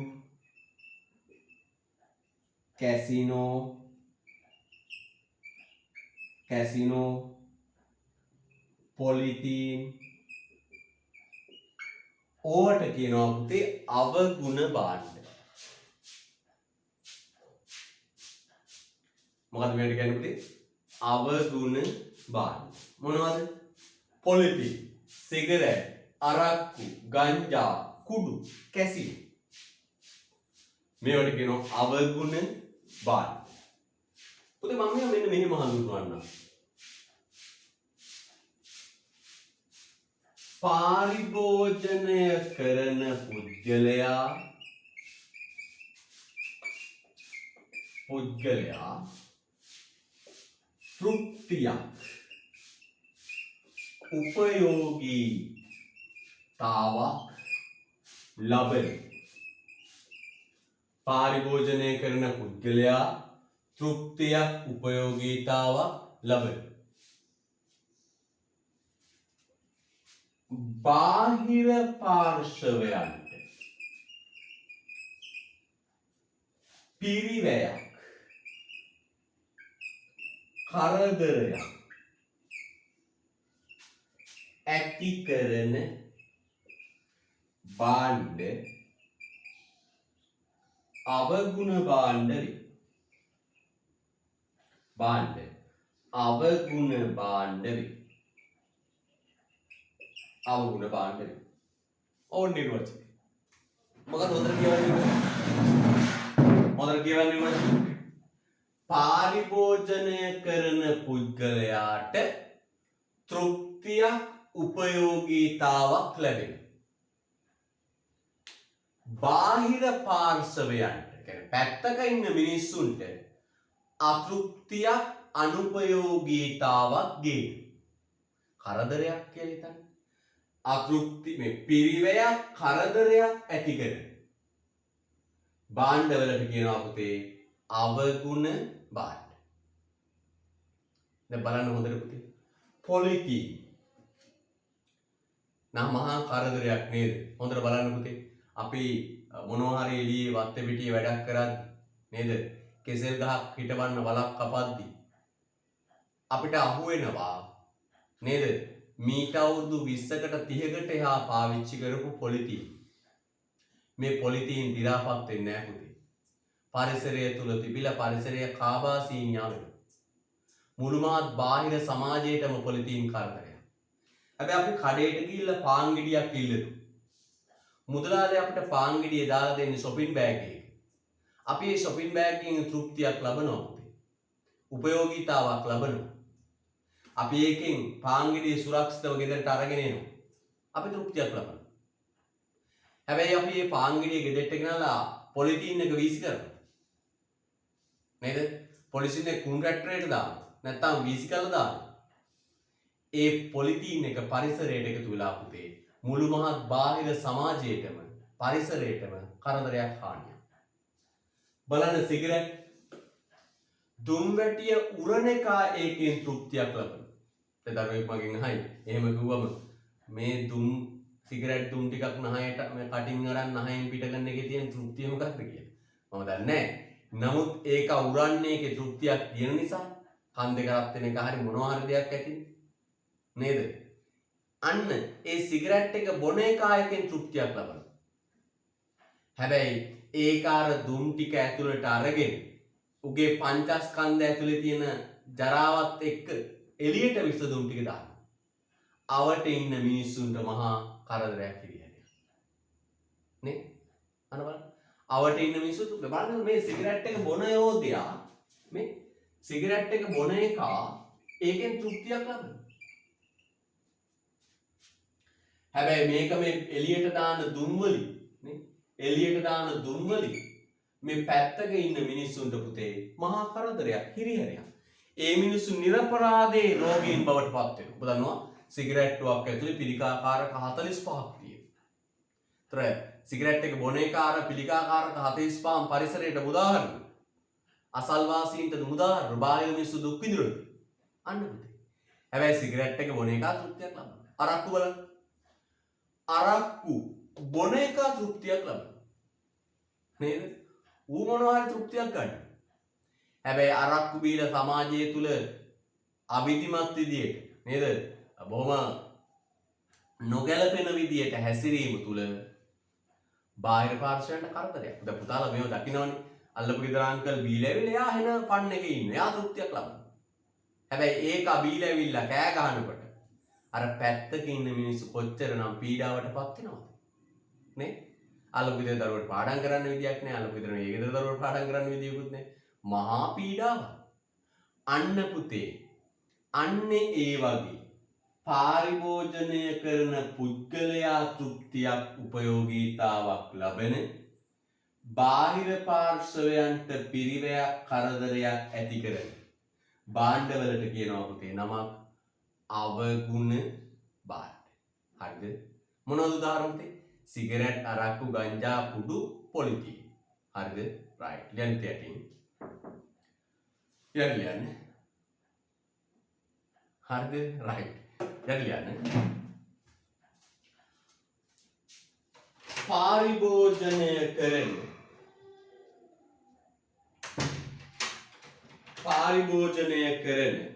කැසිනෝ පොලිතීන් ඕවට කියනවා පුතේ අවගුණ භාණ්ඩ. මොකද්ද මේකට කියන්නේ පුතේ? අවගුණ භාණ්ඩ. මොනවද? පොලිතීන්, සිගරට්, අරක්කු, ගංජා, කුඩු, කැසිනෝ. මේවට කියනවා අවගුණ භාණ්ඩ. පුතේ මම මෙන්න මෙහෙම හඳුන්වන්නම්. පාරිභෝජනය කරන පුද්ගලයා තෘප්තියක් උපයෝගීතාවක් ලබන. පාරිභෝජනය කරන පුද්ගලයා තෘප්තියක් උපයෝගීතාවක් ලබන. බාහිර පාර්ශවයන්ට පිරිවැයක් කරදරයක් ඇති කරන භාණ්ඩ අවගුණ භාණ්ඩ වේ. අවගුණ භාණ්ඩ වේ. අවගුණ භාණ්ඩ වේ. ඕන නිර්වචනය. මොකද හොඳට කියවන්නේ පාරිභෝජනය කරන පුද්ගලයාට තෘප්තියක් උපයෝගීතාවක් ලැබෙන. බාහිර පාර්ශවයන්ට කියන්නේ පැත්තක ඉන්න මිනිස්සුන්ට අතෘප්තියක් අනුපයෝගීතාවක් ගේ. කරදරයක් කියලා හිතන්න. අතෘප්ති මේ පිරිවැයක් කරදරයක් ඇති කරන භාණ්ඩවලට කියනවා පුතේ අවගුණ භාණ්ඩ. දැන් බලන්න හොඳට පුතේ. පොලිතීන් නම් මහා කරදරයක් නේද? හොඳට බලන්න පුතේ. අපි මොනවා හරි එළියේ වත්තේ පිටියේ වැඩක් කරද්දි නේද? කෙසෙල් ගහක් හිටවන්න වලක් කපද්දි අපිට අහු වෙනවා නේද? මීට අවුරුදු 20කට 30කට එහා පාවිච්චි කරපු පොලිතීන්. මේ පොලිතීන් දි รา පත් වෙන්නේ නැහැ පුතේ. පරිසරය තුල තිබිලා පරිසරය කාබාසීනියා වෙනවා. මුළුමහත් බාහිර සමාජයේටම පොලිතීන් කරදරයක්. හැබැයි අපි කඩේට ගිහිල්ලා පාන් ගෙඩියක් ඉල්ලුවා. මුදලාලි අපිට පාන් ගෙඩිය දාලා දෙන්නේ shopping bag එකේ. අපි මේ shopping bag එකෙන් තෘප්තියක් ලබනවා පුතේ. උපයෝගීතාවක් ලබනවා. අපි ඒකෙන් පාන් ගෙඩිය සුරක්ෂිතව ගෙදරට අරගෙන එනවා. අපි තෘප්තියක් ලබනවා. හැබැයි අපි මේ පාන් ගෙඩිය ගෙදරට ගෙනලා පොලිතීන් එක වීසි කරනවා. නේද? පොලිසියෙන් කුණු රැට්ටරේට දානවා. නැත්තම් වීසි කරලා දානවා. ඒ පොලිතීන් එක පරිසරයට එකතු වෙලා පුතේ මුළු මහත් බාහිර සමාජයේටම පරිසරයටම කරදරයක් හානියක්. බලන්න සිගරට් දුම් වැටිය උරණ එක ඒකෙන් තෘප්තියක් ලබනවා. ඒ දරුවෙක් මගෙන් අහයි එහෙම කිව්වම මේ දුම් සිගරට් දුම් ටිකක් නහයට මේ කටින් අරන් නහයෙන් පිට කරන එකේ තියෙන තෘප්තිය මොකක්ද කියලා. මම දන්නේ නැහැ. නමුත් ඒක උරන්නේ ඒකේ තෘප්තියක් තියෙන නිසා කන් දෙක රත් වෙන එක හරි මොනවා හරි දෙයක් ඇතිනේ. නේද? අන්න ඒ සිගරට් එක බොන එකයකින් තෘප්තියක් ලබනවා. හැබැයි ඒක අර දුම් ටික ඇතුළට අරගෙන උගේ පංචස්කන්ධ ඇතුලේ තියෙන ජරාවත් එක්ක එළියට විස දුම් ටික දානවා. අවට ඉන්න මිනිස්සුන්ට මහා කරදරයක් හිරිහැරියක්. නේ? අර බලන්න. අවට ඉන්න මිනිස්සුත් බලන්න මේ සිගරට් එක බොන යෝධයා මේ සිගරට් එක බොන එක ඒකෙන් තෘප්තියක් ලබනවා. හැබැයි මේක මේ එළියට දාන දුම් වලින් නේ එළියට දාන දුම් වලින් මේ පැත්තක ඉන්න මිනිස්සුන්ට පුතේ මහා කරදරයක් හිරිහැරයක්. ඒ මිනිස්සු නිර්පරාදේ රෝගීන් බවට පත් වෙනවා. ඔබ දන්නවා සිගරට්ටුවක් ඇතුලේ පිළිකාකාරක 45ක් තියෙනවා. ඒතර සිගරට් එක බොන එක අර පිළිකාකාරක 45න් පරිසරයට උදාහරණ. අසල්වාසීන්ට උදාහරණ බාහිර මිනිස්සු දුක් විඳිනවා. අන්න පුතේ. හැබැයි සිගරට් එක බොන එක තෘප්තියක් ලබනවා. අරක්කු බලන්න. අරක්කු බොන එක තෘප්තියක් ලබනවා. නේද? ඌ මොනවා හරි තෘප්තියක් ගන්න. හැබැයි අරක්කු බීලා සමාජය තුල අවිධිමත් විදියට නේද? බොහොම නොගැලපෙන විදියට හැසිරීම තුල බාහිර පාර්ශවයන්ට කරදරයක්. දැන් පුතාලා මේව දකින්නවනේ. අල්ලපු ගෙදර අංකල් බීලා ඇවිල්ලා එයා එන ෆන් එකේ ඉන්නේ. එයා තෘප්තියක් ලබනවා. හැබැයි ඒක බීලා ඇවිල්ලා කෑ ගහනකොට අර පැත්තක ඉන්න මිනිස්සු කොච්චරනම් පීඩාවටපත් වෙනවද? නේ? අල්ලපු ගෙදර දරුවට පාඩම් කරන්න විදියක් නැහැ. අල්ලපු ගෙදර මේ ගෙදර දරුවට පාඩම් කරන්න විදියකුත් නැහැ. මහා පීඩාවක්. අන්න පුතේ. අන්නේ ඒ වගේ පාරිභෝජනය කරන පුද්ගලයා තෘප්තියක් උපයෝගීතාවක් ලබන බාහිර පාර්ශවයන්ට පිරිවැයක් කරදරයක් ඇති කරන භාණ්ඩවලට කියනවා පුතේ නමක් අවගුණ භාණ්ඩ. හරිද? මොනවද උදාහරණ පුතේ? සිගරට්, අරක්කු, ගංජා, කුඩු, පොලිතින්. හරිද? රයිට්. ලියන්න තියටින්. ලියන්න. හරිද? රයිට්. ලියන්න. පාරිභෝජනය කරන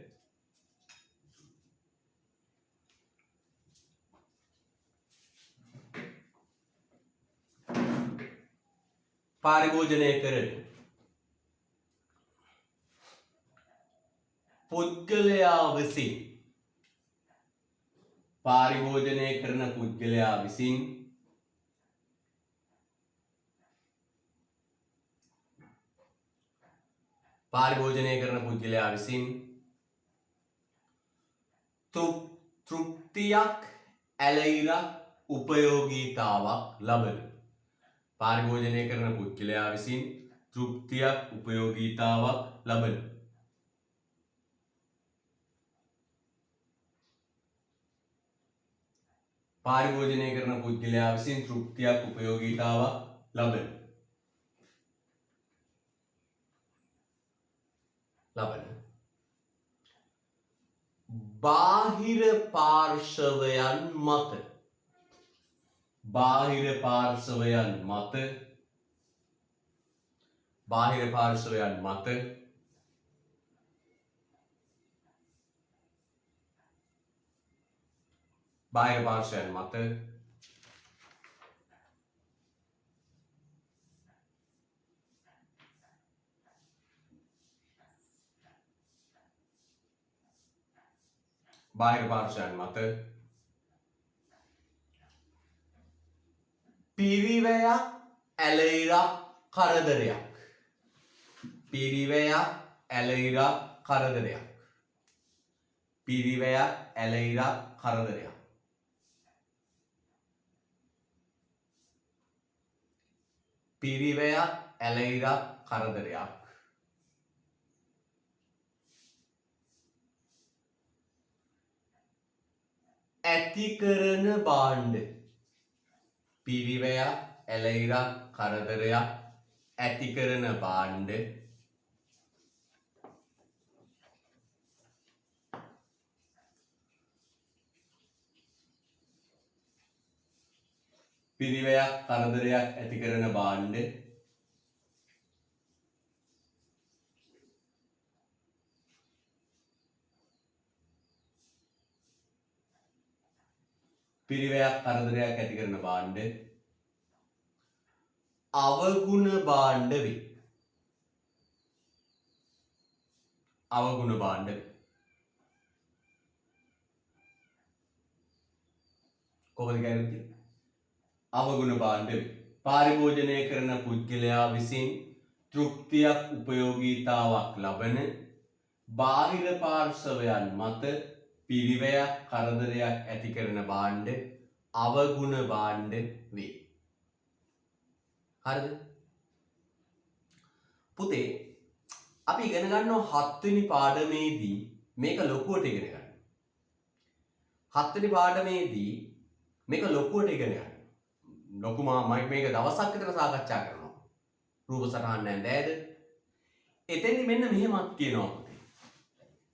පාරිභෝජනය කරන පුද්ගලයා විසින් පාරිභෝජනය කරන පුද්ගලයා විසින් පාරිභෝජනය කරන පුද්ගලයා විසින් තෘප්තියක් ඇලහිරක් උපයෝගීතාවක් ලබන පාරිභෝජනය කරන පුද්ගලයා විසින් තෘප්තියක් උපයෝගීතාවක් ලබන පාරිභෝජනය කරන පුද්ගලයා විසින් තෘප්තියක් උපයෝගීතාවක් ලබන බාහිර පාර්ශවයන් මත බාහිර පාර්ශවයන් මත පිරිවැයක් ඇලහිරක් කරදරයක් පිරිවැයක් ඇලහිරක් කරදරයක් පිරිවැයක් ඇලහිරක් කරදරයක් පිරිවැයක් ඇලහිරක් කරදරයක් ඇති කරන භාණ්ඩ පිරිවැයක් ඇලහිරක් කරදරයක් ඇති කරන භාණ්ඩ පිරිවැයක් කරදරයක් ඇති කරන භාණ්ඩ පිරිවැයක් කරදරයක් ඇති කරන භාණ්ඩ අවගුණ භාණ්ඩ වේ. අවගුණ භාණ්ඩ වේ. කොහොමද කියන්නේ? අවගුණ භාණ්ඩ වේ. පාරිභෝජනය කරන පුද්ගලයා විසින් තෘප්තියක් උපයෝගීතාවක් ලබන බාහිර පාර්ශවයන් මත පිරිවැයක් කරදරයක් ඇති කරන භාණ්ඩ අවගුණ භාණ්ඩ වේ. හරිද? පුතේ අපි ඉගෙන ගන්නවා 7 වෙනි පාඩමේදී මේක ලොකුවට ඉගෙන ගන්න. 7 වෙනි පාඩමේදී මේක ලොකුවට ඉගෙන ගන්න. ලොකුම මේක දවසක් විතර සාකච්ඡා කරනවා. රූප සටහන් නැන්දෑද? එතෙන්දි මෙන්න මෙහෙමත් කියනවා පුතේ.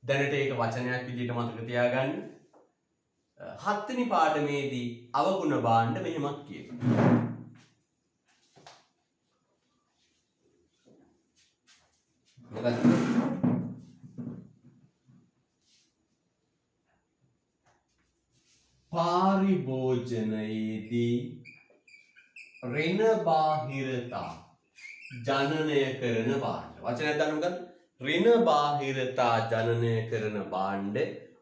දැනට ඒක වචනයක් විදිහට මතක තියාගන්න. 7 වෙනි පාඩමේදී අවගුණ භාණ්ඩ මෙහෙමත් කියනවා. පාරිභෝජනයේදී ඍණ බාහිරතා ජනනය කරන භාණ්ඩ. වචනයක් දාන්න මොකද්ද? ඍණ බාහිරතා ජනනය කරන භාණ්ඩ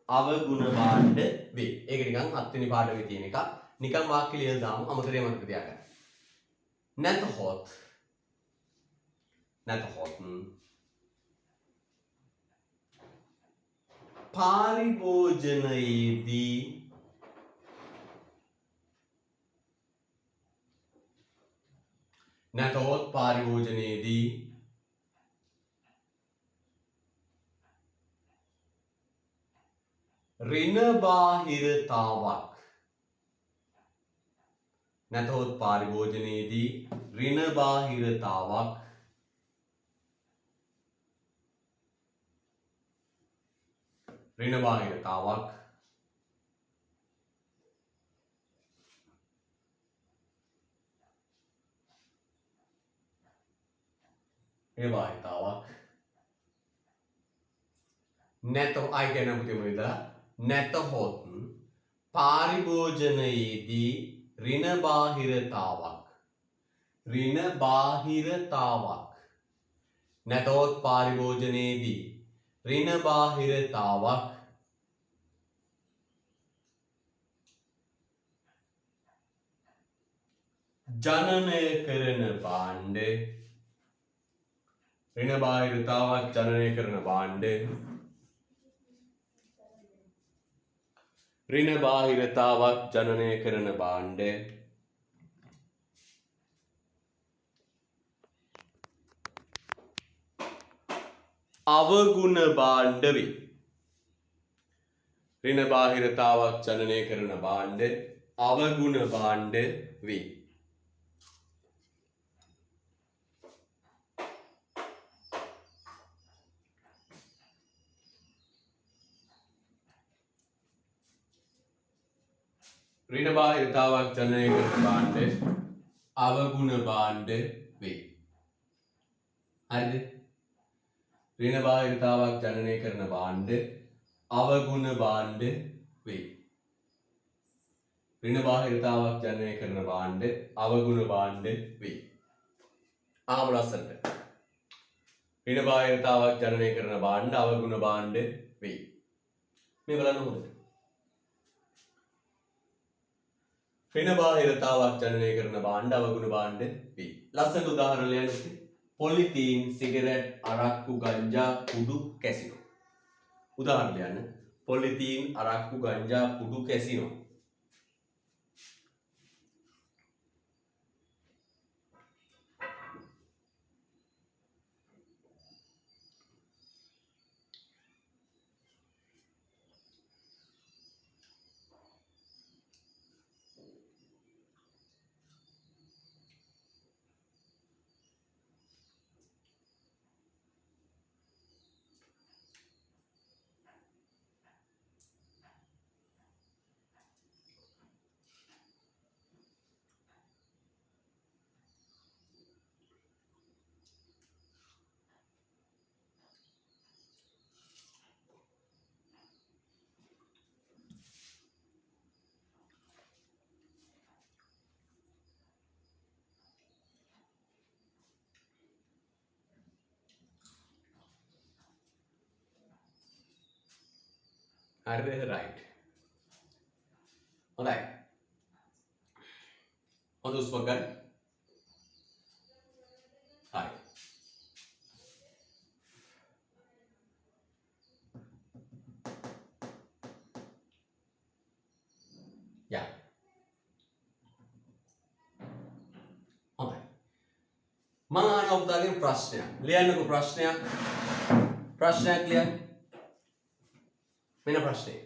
අවගුණ භාණ්ඩ වේ. ඒක නිකන් 7 වෙනි පාඩමේ තියෙන එක. නිකන් වාක්‍ය ලියලා දාමු. අමතරේ මතක තියාගන්න. නැතහොත් පාරිභෝජනයේදී ඍණ බාහිරතාවක් නැතහොත් පාරිභෝජනයේදී ඍණ බාහිරතාවක් නැතහොත් පාරිභෝජනයේදී ඍණ බාහිරතාවක් නැතහොත් පාරිභෝජනයේදී ඍණ බාහිරතාවක් ජනනය කරන භාණ්ඩ ඍණ බාහිරතාවක් ජනනය කරන භාණ්ඩ ඍණ බාහිරතාවක් ජනනය කරන භාණ්ඩ අවගුණ භාණ්ඩ වේ. ඍණ බාහිරතාවක් ජනනය කරන භාණ්ඩ අවගුණ භාණ්ඩ වේ. ඍණ බාහිරතාවක් ජනනය කරන භාණ්ඩ අවගුණ භාණ්ඩ වේ. හරිද? ඍණ බාහිරතාවක් ජනනය කරන භාණ්ඩ අවගුණ භාණ්ඩ වේ. ඍණ බාහිරතාවක් ජනනය කරන භාණ්ඩ අවගුණ භාණ්ඩ වේ. ආම ලස්සනට. ඍණ බාහිරතාවක් ජනනය කරන භාණ්ඩ අවගුණ භාණ්ඩ වේ. මේ බලන්න හොඳට. ඍණ බාහිරතාවක් ජනනය කරන භාණ්ඩ අවගුණ භාණ්ඩ වේ. ලස්සනට උදාහරණ ලියන්න. පොලිතීන්, සිගරට්, අරක්කු, ගංජා, කුඩු, කැසිනෝ. උදාහරණ ලියන්න. පොලිතීන්, අරක්කු, ගංජා, කුඩු, කැසිනෝ. හරිද? right. හොඳයි. හොඳ උස්මක් ගන්න. හරි. යා. හොඳයි. මම අහන ඔබට ප්‍රශ්නයක්. ලියන්නකෝ ප්‍රශ්නයක්. ප්‍රශ්නයක් ලියන්න. මෙන්න ප්‍රශ්නේ.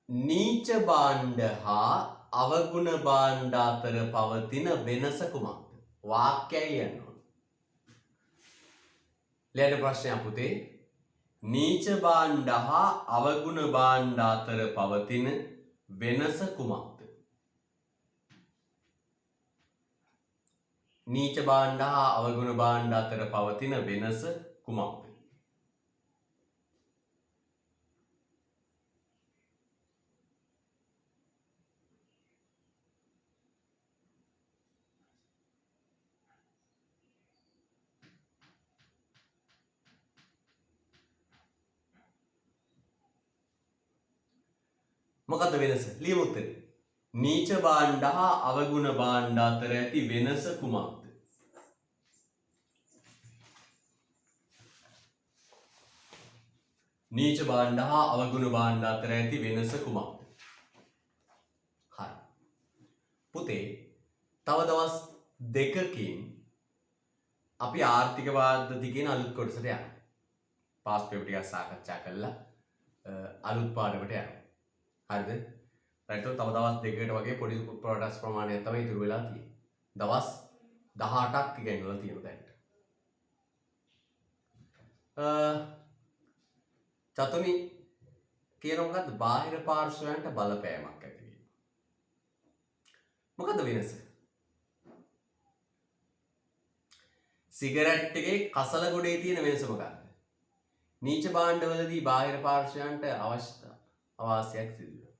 නීච භාණ්ඩ හා අවගුණ භාණ්ඩ අතර පවතින වෙනස කුමක්ද? වාක්‍යය ලියන්න ඕන. ලියන්න ප්‍රශ්නයක් පුතේ. නීච භාණ්ඩ හා අවගුණ භාණ්ඩ අතර පවතින වෙනස කුමක්ද? නීච භාණ්ඩ හා අවගුණ භාණ්ඩ අතර පවතින වෙනස කුමක්ද? මොකද්ද වෙනස? ලියමු උත්තරේ. නීච භාණ්ඩ හා අවගුණ භාණ්ඩ අතර ඇති වෙනස කුමක්ද? නීච භාණ්ඩ හා අවගුණ භාණ්ඩ අතර ඇති වෙනස කුමක්ද? හරි. පුතේ තව දවස් දෙකකින් අපි ආර්ථික පද්ධති කියන අලුත් කොටසට යනවා. පාස් පේපර් ටිකක් සාකච්ඡා කරලා අලුත් පාඩමට යනවා. හරිද? රයිට්. තව දවස් දෙකකට වගේ පොඩි ප්‍රොඩක්ට්ස් ප්‍රමාණයක් තමයි ඉතුරු වෙලා තියෙන්නේ. දවස් 18ක් ඉගෙනලා තියෙනවා දැන්. චතුනි කියන මොකද්ද? බාහිර පාර්ශ්වයන්ට බලපෑමක් ඇති වීම. මොකද්ද වෙනස? සිගරට් එකේ කසල ගොඩේ තියෙන වෙනස මොකක්ද? නීච භාණ්ඩවලදී බාහිර පාර්ශ්වයන්ට අවාසියක් සිදු වෙනවා.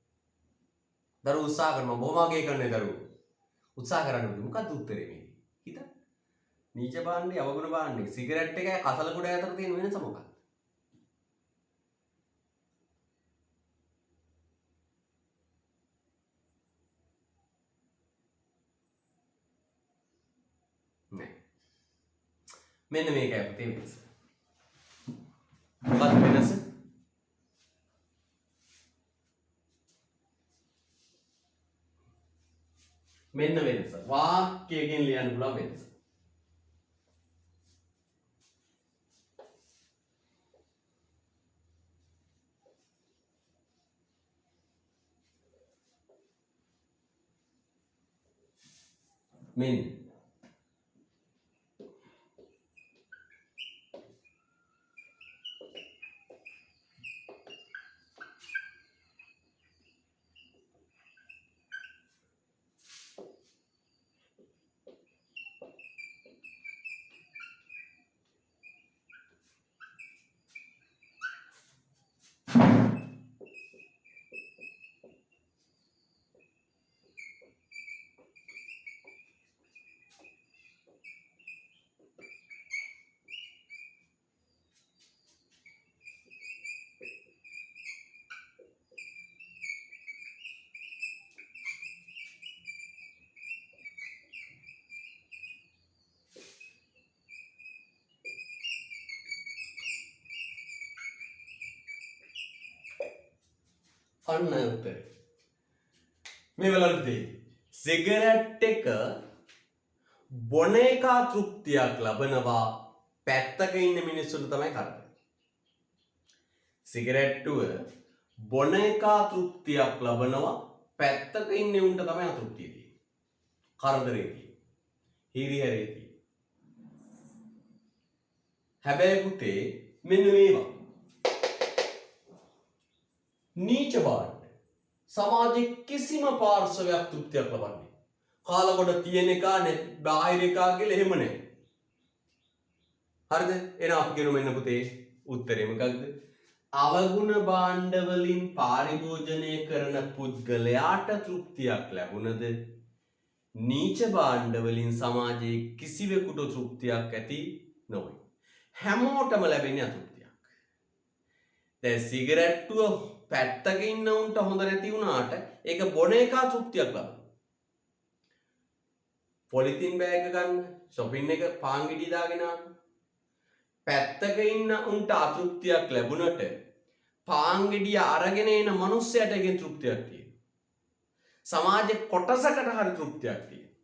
දරුවෝ උත්සාහ කරනවා. බොහොම අගය කරන්නේ දරුවෝ. උත්සාහ කරන්නේ මොකද්ද උත්තරේ මේ? හිතන්න. නීච භාණ්ඩේ අවගුණ භාණ්ඩේ සිගරට් එකයි කසල ගොඩේ අතර තියෙන වෙනස මොකක්ද? නෑ. මෙන්න මේකයි පුතේ වෙනස. මොකක්ද වෙනස? මෙන්න වෙනස. වාක්‍යයෙන් ලියන්න පුළුවන් වෙනස. මෙන්න අන්න උත්තරේ. මේ වලදී සිගරට් එක බොන එක තෘප්තියක් ලබනවා පැත්තක ඉන්න මිනිස්සුන්ට තමයි කරදරේ. සිගරට්ටුව බොන එක තෘප්තියක් ලබනවා පැත්තක ඉන්න උන්ට තමයි අතෘප්තිය තියෙන්නේ. කරදරේ තියෙන්නේ. හිරිහැරේ තියෙන්නේ. හැබැයි පුතේ මෙන්න මේවා නීච භාණ්ඩ සමාජයේ කිසිම පාර්ශවයක් තෘප්තියක් ලබන්නේ කාලකොට තියෙන එක බාහිර එක කියලා එහෙම නැහැ. හරිද? එහෙනම් අපි කියමු මෙන්න පුතේ උත්තරේ මොකක්ද? අවගුණ භාණ්ඩ වලින් පාරිභෝජනය කරන පුද්ගලයාට තෘප්තියක් ලැබුණද නීච භාණ්ඩ වලින් සමාජයේ කිසිවෙකුට තෘප්තියක් ඇති නොවේ. හැමෝටම ලැබෙන්නේ අතෘප්තියක්. දැන් සිගරට්ටුව පැත්තක ඉන්න උන්ට හොඳ නැති වුණාට ඒක බොන එක තෘප්තියක් ලබනවා. පොලිතින් බෑග් ගන්න shopping එක පාන් ගෙඩිය දාගෙන පැත්තක ඉන්න උන්ට අතෘප්තියක් ලැබුණට පාන් ගෙඩිය අරගෙන එන මිනිස්සයාට ඒකෙන් තෘප්තියක් තියෙනවා. සමාජයේ කොටසකට හරි තෘප්තියක් තියෙනවා.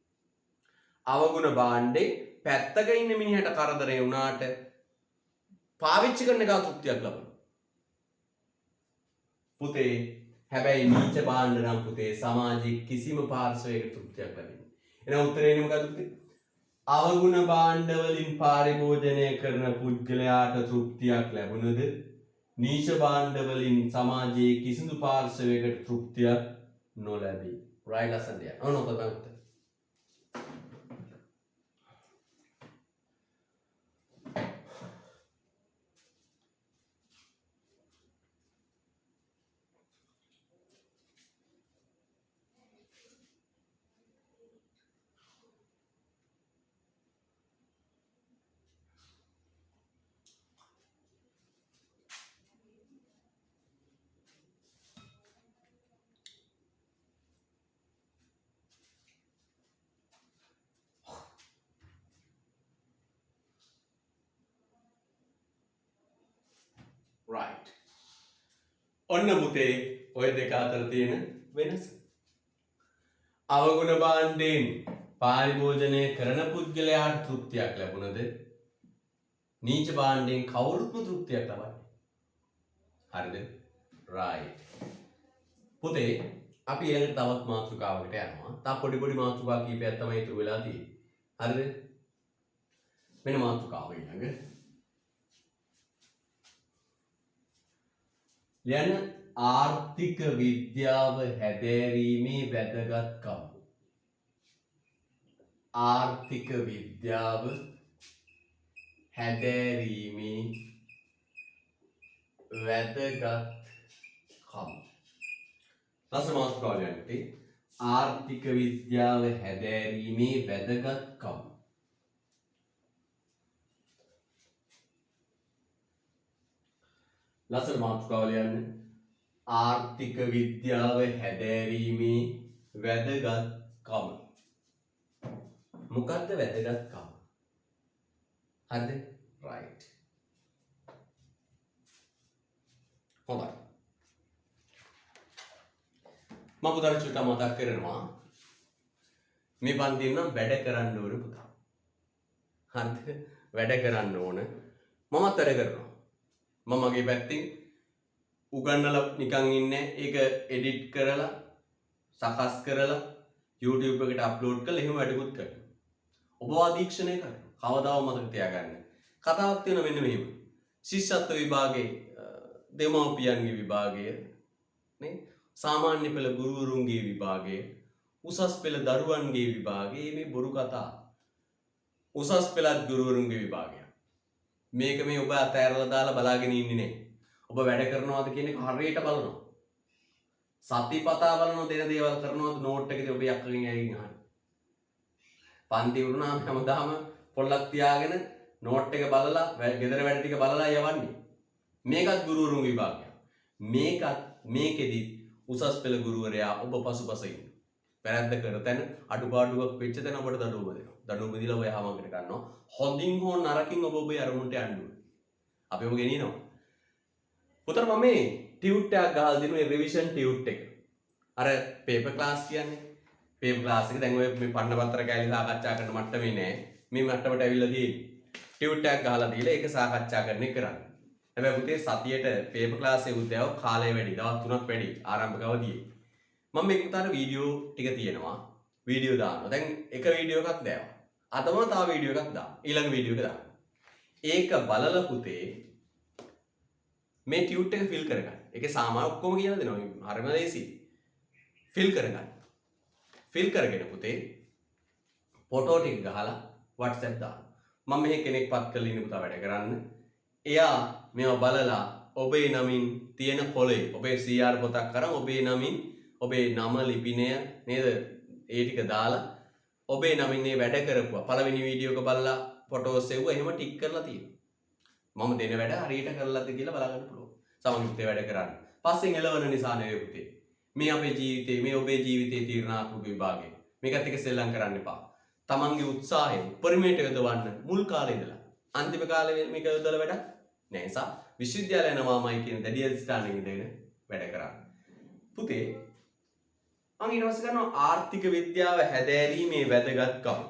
අවගුණ භාණ්ඩේ පැත්තක ඉන්න මිනිහට කරදරේ වුණාට පාවිච්චි කරන එක තෘප්තියක් ලබනවා. පුතේ හැබැයි නීච භාණ්ඩ නම් පුතේ සමාජයේ කිසිම පාර්ශවයක තෘප්තියක් ලැබෙන්නේ. එහෙනම් උත්තරේ මොකද පුතේ? අවගුණ භාණ්ඩ වලින් පරිභෝජනය කරන පුද්ගලයාට තෘප්තියක් ලැබුණද නීච භාණ්ඩ වලින් සමාජයේ කිසිදු පාර්ශවයකට තෘප්තියක් නොලැබේ. right lesson there. Oh no, but right. ඔන්න පුතේ ඔය දෙක අතර තියෙන වෙනස. අවගුණ භාණ්ඩයෙන් පරිභෝජනය කරන පුද්ගලයාට තෘප්තියක් ලැබුණද නීච භාණ්ඩයෙන් කවුරුත්ම තෘප්තියක් ලබන්නේ. හරිද? right. පුතේ අපි ඊළඟට තවත් මාතෘකාවකට යනවා. තා පොඩි පොඩි මාතෘකා කීපයක් තමයි ඉතුරු වෙලා තියෙන්නේ. හරිද? වෙන මාතෘකාව ඊළඟ යන ආර්ථික විද්‍යාව හැදෑරීමේ වැදගත්කම. ආර්ථික විද්‍යාව හැදෑරීමේ වැදගත්කම. ලස්සන මාතෘකාවක් යන්නේ ආර්ථික විද්‍යාව හැදෑරීමේ වැදගත්කම. ලස්සන මාතෘකාව ලියන්න. ආර්ථික විද්‍යාව හැදෑරීමේ වැදගත්කම. මොකක්ද වැදගත්කම? හරිද? right. හොඳයි. මම පුතාට චුට්ටක් මතක් කරනවා. මේ පන්තියෙන් නම් වැඩ කරන්න ඕන පුතා. හරිද? වැඩ කරන්න ඕන. මමත් වැඩ කරනවා. මම මගේ පැත්තෙන් උගන්නලා නිකන් ඉන්නේ. ඒක එඩිට් කරලා සකස් කරලා YouTube එකට අප්ලෝඩ් කරලා එහෙම වැඩකුත් කරනවා. ඔබ අධීක්ෂණය කරනවා. කවදාවත් මතක තියාගන්න. කතාවක් තියෙනවා මෙන්න මෙහෙම. ශිෂ්‍යත්ව විභාගයේ දෙමව්පියන්ගේ විභාගය නේ සාමාන්‍ය පෙළ ගුරුවරුන්ගේ විභාගය උසස් පෙළ දරුවන්ගේ විභාගය මේ බොරු කතා. උසස් පෙළත් ගුරුවරුන්ගේ විභාගය. මේක මේ ඔබ අතෑරලා දාලා බලාගෙන ඉන්නේ නේ. ඔබ වැඩ කරනවාද කියන එක හරියට බලනවා. සතිපතා බලනවා දෙන දේවල් කරනවාද නෝට් එකේදී ඔබ යක්කගෙන් ඇවිත් අහන්න. පන්ති වුණාම හැමදාම පොල්ලක් තියාගෙන නෝට් එක බලලා ගෙදර වැඩ ටික බලලා යවන්නේ. මේකත් ගුරුවරුන්ගේ විභාගයක්. මේකෙදි උසස් පෙළ ගුරුවරයා ඔබ පසුපස ඉන්නවා. වැරද්ද කර තැන අඩුපාඩුවක් වෙච්ච තැන ඔබට දඬුවම දෙනවා. දඬුවම දීලා ඔය හැමකට ගන්නවා. හොඳින් හෝ නරකින් ඔබ ඔබේ අරමුණට යන්න ඕනේ. අපි ඔබ ගෙනියනවා. පුතර මම මේ ටියුට් එකක් ගහලා දෙනවා ඒ රිවිෂන් ටියුට් එක. අර පේපර් ක්ලාස් කියන්නේ. පේපර් ක්ලාස් එක දැන් ඔය මේ පන්න පත්‍ර කැලි සාකච්ඡා කරන මට්ටමේ නෑ. මේ මට්ටමට ඇවිල්ලා තියෙන්නේ. ටියුට් එකක් ගහලා දීලා ඒක සාකච්ඡා කරන එක කරන්නේ. හැබැයි පුතේ සතියේට පේපර් ක්ලාස් එකේ උදෑව කාලය වැඩි. දවස් 3ක් වැඩි ආරම්භක අවධියේ. මම මේක පුතාට වීඩියෝ ටික තියෙනවා. වීඩියෝ දානවා. දැන් එක වීඩියෝ එකක් දැම්මා. අදම තව වීඩියෝ එකක් දාන්න. ඊළඟ වීඩියෝ එක දාන්න. ඒක බලලා පුතේ මේ ටියුට් එක ෆිල් කරගන්න. ඒකේ සාමාන්‍ය ඔක්කොම කියලා දෙනවා. හරිම ලේසි. ෆිල් කරගන්න. ෆිල් කරගෙන පුතේ ෆොටෝ ටික ගහලා WhatsApp දාන්න. මම මෙහි කෙනෙක් පත් කරලා ඉන්න පුතා වැඩ කරන්න. එයා මේව බලලා ඔබේ නමින් තියෙන පොලේ ඔබේ CR පොතක් අරන් ඔබේ නමින් ඔබේ නම ලිපිනය නේද ඒ ටික දාලා ඔබේ නමින් මේ වැඩ කරපුවා පළවෙනි වීඩියෝ එක බලලා ෆොටෝස් එව්වා එහෙම ටික් කරලා තියෙනවා. මම දෙන වැඩ හරියට කරලාද කියලා බලාගන්න පුළුවන්. සමගිත්තේ වැඩ කරන්න. පස්සෙන් එළවන නිසා නෙවෙයි පුතේ. මේ අපේ ජීවිතේ මේ ඔබේ ජීවිතයේ තීරණාත්මක විභාගය. මේකත් එක්ක සෙල්ලම් කරන්න එපා. තමන්ගේ උත්සාහයෙන් උපරිමයට යොදවන්න මුල් කාලේ ඉඳලා. අන්තිම කාලේ මේක යොදලා වැඩක් නෑ. නිසා විශ්වවිද්‍යාලය යනවාමයි කියන දැඩි අධිෂ්ඨානයෙන් ඉඳගෙන වැඩ කරන්න. පුතේ මම ඊට පස්සේ කරනවා ආර්ථික විද්‍යාව හැදෑරීමේ වැදගත්කම.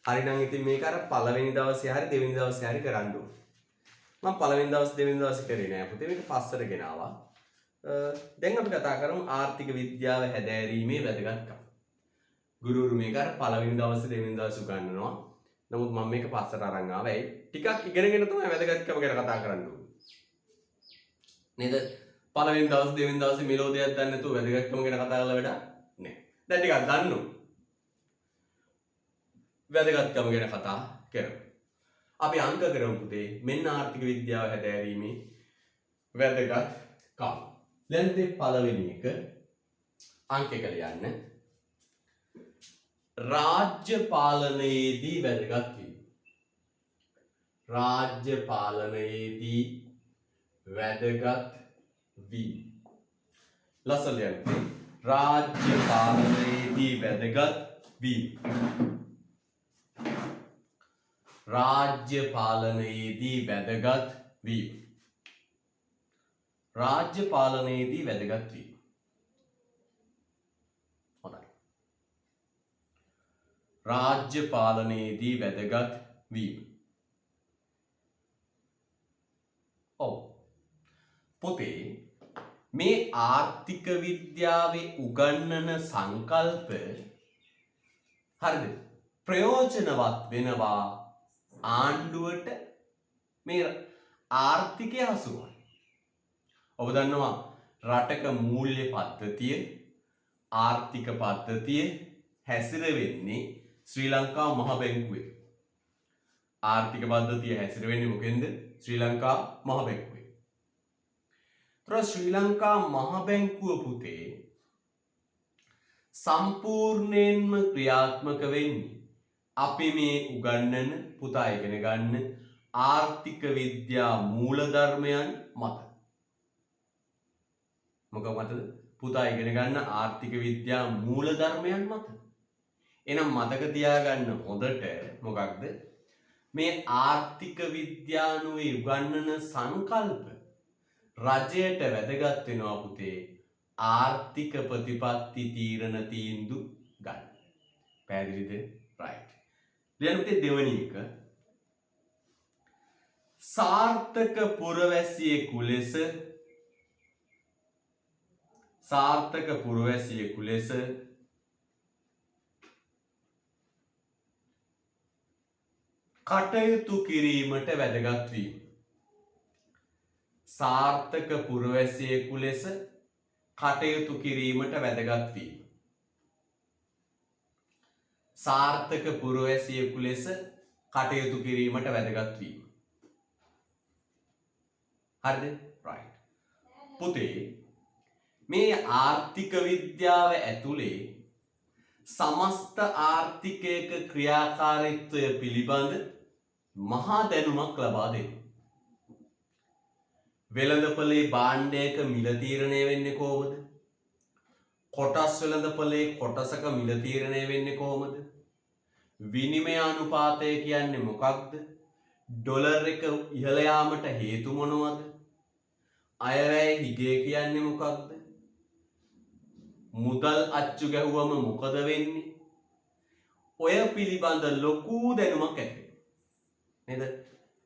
හරිනම් ඉතින් මේක අර පළවෙනි දවසේ හරි දෙවෙනි දවසේ හරි කරන්න ඕනේ. මම පළවෙනි දවස් දෙවෙනි දවසේ කරේ නෑ පුතේ. මේක පස්සට ගෙනාවා. දැන් අපි කතා කරමු ආර්ථික විද්‍යාව හැදෑරීමේ වැදගත්කම. ගුරුවරු මේක අර පළවෙනි දවසේ දෙවෙනි දවසේ උගන්වනවා. නමුත් මම මේක පස්සට අරන් ආවා. ඒ ටිකක් ඉගෙනගෙන තමයි වැදගත්කම ගැන කතා කරන්න ඕනේ. නේද? පළවෙනි දවස් දෙවෙනි දවසේ මෙලෝදියක් දන්නේ නැතුව වැදගත්කම ගැන කතා කරලා වැඩක් නෑ. දැන් ටිකක් දන්නු. වැදගත්කම ගැන කතා කරමු. අපි අංක කරමු පුතේ. මෙන්න ආර්ථික විද්‍යාව හැදෑරීමේ වැදගත්කම. දැන් මේ පළවෙනි එක අංක එක ලියන්න. රාජ්‍ය පාලනයේදී වැදගත් වීම. රාජ්‍ය පාලනයේදී වැදගත් වීම. ලස්සන ලියන්න. රාජ්‍ය පාලනයේදී වැදගත් වීම. රාජ්‍ය පාලනයේදී වැදගත් වීම. රාජ්‍ය පාලනයේදී වැදගත් වීම. හොඳයි. රාජ්‍ය පාලනයේදී වැදගත් වීම. ඔව්. පොතේ මේ ආර්ථික විද්‍යාවේ උගන්වන සංකල්ප හරිද? ප්‍රයෝජනවත් වෙනවා ආණ්ඩුවට මේ ආර්ථිකය හසුරුවන්න. ඔබ දන්නවා රටක මූල්‍ය පද්ධතිය ආර්ථික පද්ධතිය හැසිරෙන්නේ ශ්‍රී ලංකා මහ බැංකුවේ. ආර්ථික පද්ධතිය හැසිරෙන්නේ මොකෙන්ද? ශ්‍රී ලංකා මහ බැංකුවේ. ශ්‍රී ලංකා මහ බැංකුව පුතේ සම්පූර්ණයෙන්ම ක්‍රියාත්මක වෙන්නේ අපි මේ උගන්වන පුතා ඉගෙන ගන්න ආර්ථික විද්‍යා මූලධර්මයන් මත. මොකක් මතද? පුතා ඉගෙන ගන්න ආර්ථික විද්‍යා මූලධර්මයන් මත. එහෙනම් මතක තියාගන්න හොඳට මොකක්ද? මේ ආර්ථික විද්‍යානුවේ උගන්වන සංකල්ප රජයට වැදගත් වෙනවා පුතේ. ආර්ථික ප්‍රතිපත්ති තීරණ තීන්දුව ගන්න. පැහැදිලිද? right. ලියන්න පුතේ දෙවෙනි එක. සාර්ථක පුරවැසියෙකු ලෙස කටයුතු කිරීමට වැදගත් වීම. සාර්ථක පුරවැසියෙකු ලෙස කටයුතු කිරීමට වැදගත් වීම. සාර්ථක පුරවැසියෙකු ලෙස කටයුතු කිරීමට වැදගත් වීම. හරිද? right. පුතේ මේ ආර්ථික විද්‍යාව ඇතුලේ සමස්ත ආර්ථිකයක ක්‍රියාකාරීත්වය පිළිබඳ මහා දැනුමක් ලබා දෙනවා. වෙළඳපොලේ භාණ්ඩයක මිල තීරණය වෙන්නේ කොහොමද? කොටස් වෙළඳපොලේ කොටසක මිල තීරණය වෙන්නේ කොහොමද? විනිමය අනුපාතය කියන්නේ මොකක්ද? ඩොලර් එක ඉහළ යාමට හේතු මොනවද? අයවැය හිගේ කියන්නේ මොකක්ද? මුදල් අච්චු ගැහුවම මොකද වෙන්නේ? ඔය පිළිබඳ ලොකු දැනුමක් ඇති නේද?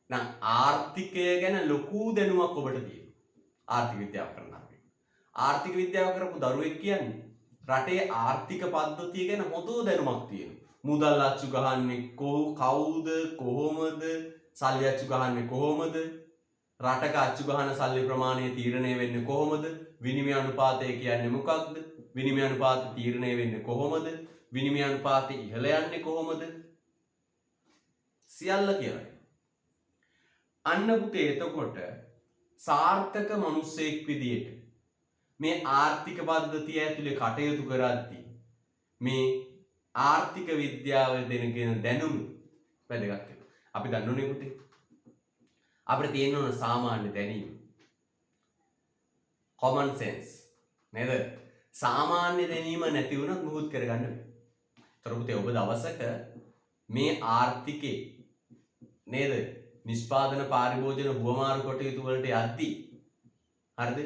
නම් ආර්ථිකය ගැන ලොකු දැනුමක් ඔබට තියෙනවා. ආර්ථික විද්‍යාව කරනවා. ආර්ථික විද්‍යාව කරපු දරුවෙක් කියන්නේ රටේ ආර්ථික පද්ධතිය ගැන හොඳ දැනුමක් තියෙනවා. මුදල් අච්චු ගහන්නේ කවුද? කොහොමද? සල්ලි අච්චු ගහන්නේ කොහොමද? රටක අච්චු ගහන සල්ලි ප්‍රමාණය තීරණය වෙන්නේ කොහොමද? විනිමය අනුපාතය කියන්නේ මොකක්ද? විනිමය අනුපාත තීරණය වෙන්නේ කොහොමද? විනිමය අනුපාතය ඉහළ යන්නේ කොහොමද? සියල්ල කියලා. අන්න පුතේ එතකොට සාර්ථක මිනිසෙක් විදියට මේ ආර්ථික පද්ධතිය ඇතුලේ කටයුතු කරද්දී මේ ආර්ථික විද්‍යාව දෙනගෙන දැනුම වැදගත් වෙනවා. අපි දන්නෝනේ පුතේ අපිට තියෙන ඕන සාමාන්‍ය දැනීම common sense නේද? සාමාන්‍ය දැනීම නැති වුණොත් මුහුත් කරගන්න බෑ. තරපුතේ ඔබ දවසක මේ ආර්ථිකේ නේද? නිෂ්පාදන පාරිභෝජන හුවමාරු කටයුතු වලට යද්දී හරිද?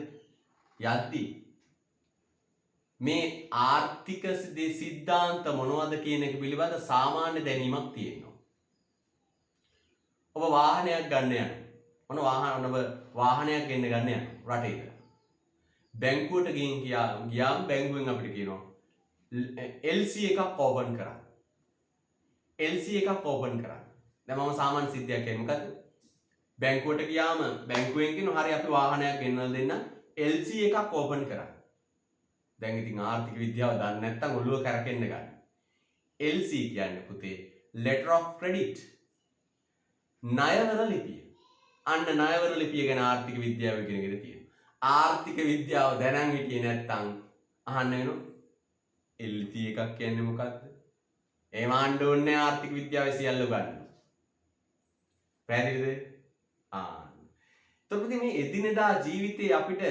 යද්දී මේ ආර්ථික සිද්ධාන්ත මොනවද කියන එක පිළිබඳ සාමාන්‍ය දැනීමක් තියෙනවා. ඔබ වාහනයක් ගන්න යනවා. ඔබ වාහනයක් ගෙන්න ගන්න යනවා රටේ ඉඳලා. බැංකුවට ගියාම බැංකුවෙන් අපිට කියනවා LC එකක් ඕපන් කරන්න. LC එකක් ඕපන් කරන්න. දැන් මම සාමාන්‍ය සිද්ධියක් කියන්නේ මොකද්ද? බැංකුවට ගියාම බැංකුවෙන් කියනවා හරි අපි වාහනයක් ගෙන්නලා දෙන්න LC එකක් ඕපන් කරන්න. දැන් ඉතින් ආර්ථික විද්‍යාව දන්නේ නැත්නම් ඔළුව කරකෙන්න ගන්න. LC කියන්නේ පුතේ letter of credit. ණයවර ලිපිය. අන්න ණයවර ලිපිය ගැන ආර්ථික විද්‍යාව ඉගෙනගෙන තියෙනවා. ආර්ථික විද්‍යාව දැනන් හිටියේ නැත්නම් අහන්න වෙනවා. LC එකක් කියන්නේ මොකක්ද? එහෙම අහන්න ඕනේ ආර්ථික විද්‍යාවේ සියල්ල ගන්න. පැහැදිලිද? එතකොට මේ එදිනෙදා ජීවිතේ අපිට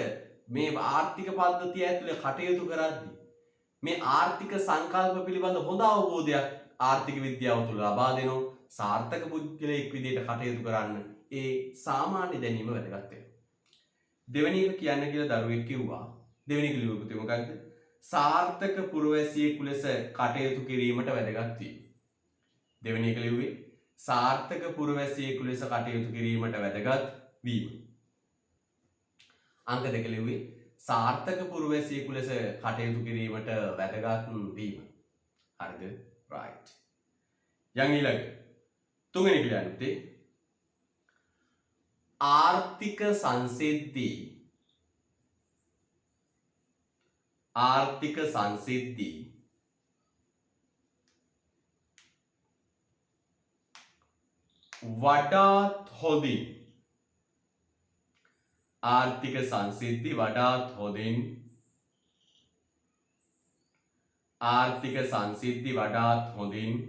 මේ ආර්ථික පද්ධතිය ඇතුලේ කටයුතු කරද්දී මේ ආර්ථික සංකල්ප පිළිබඳ හොඳ අවබෝධයක් ආර්ථික විද්‍යාව තුළ ලබා දෙනවා. සාර්ථක පුද්ගලයෙක් විදිහට කටයුතු කරන්න ඒ සාමාන්‍ය දැනීම වැදගත් වෙනවා. දෙවෙනි එක කියන්න කියලා දරුවෙක් කිව්වා. දෙවෙනි කිව්ව පුතේ මොකක්ද? සාර්ථක පුරවැසියෙකු ලෙස කටයුතු කිරීමට වැදගත් වීම. දෙවෙනි එක ලිව්වේ සාර්ථක පුරවැසියෙකු ලෙස කටයුතු කිරීමට වැදගත් වීම. අංක දෙක ලිව්වේ සාර්ථක පුරවැසියෙකු ලෙස කටයුතු කිරීමට වැදගත් වීම. හරිද? right. යන් ඊළඟ තුන්වෙනි කියන්න පුතේ ආර්ථික සංසිද්ධි වඩාත් හොඳින් ආර්ථික සංසිද්ධි වඩාත් හොඳින් ආර්ථික සංසිද්ධි වඩාත් හොඳින්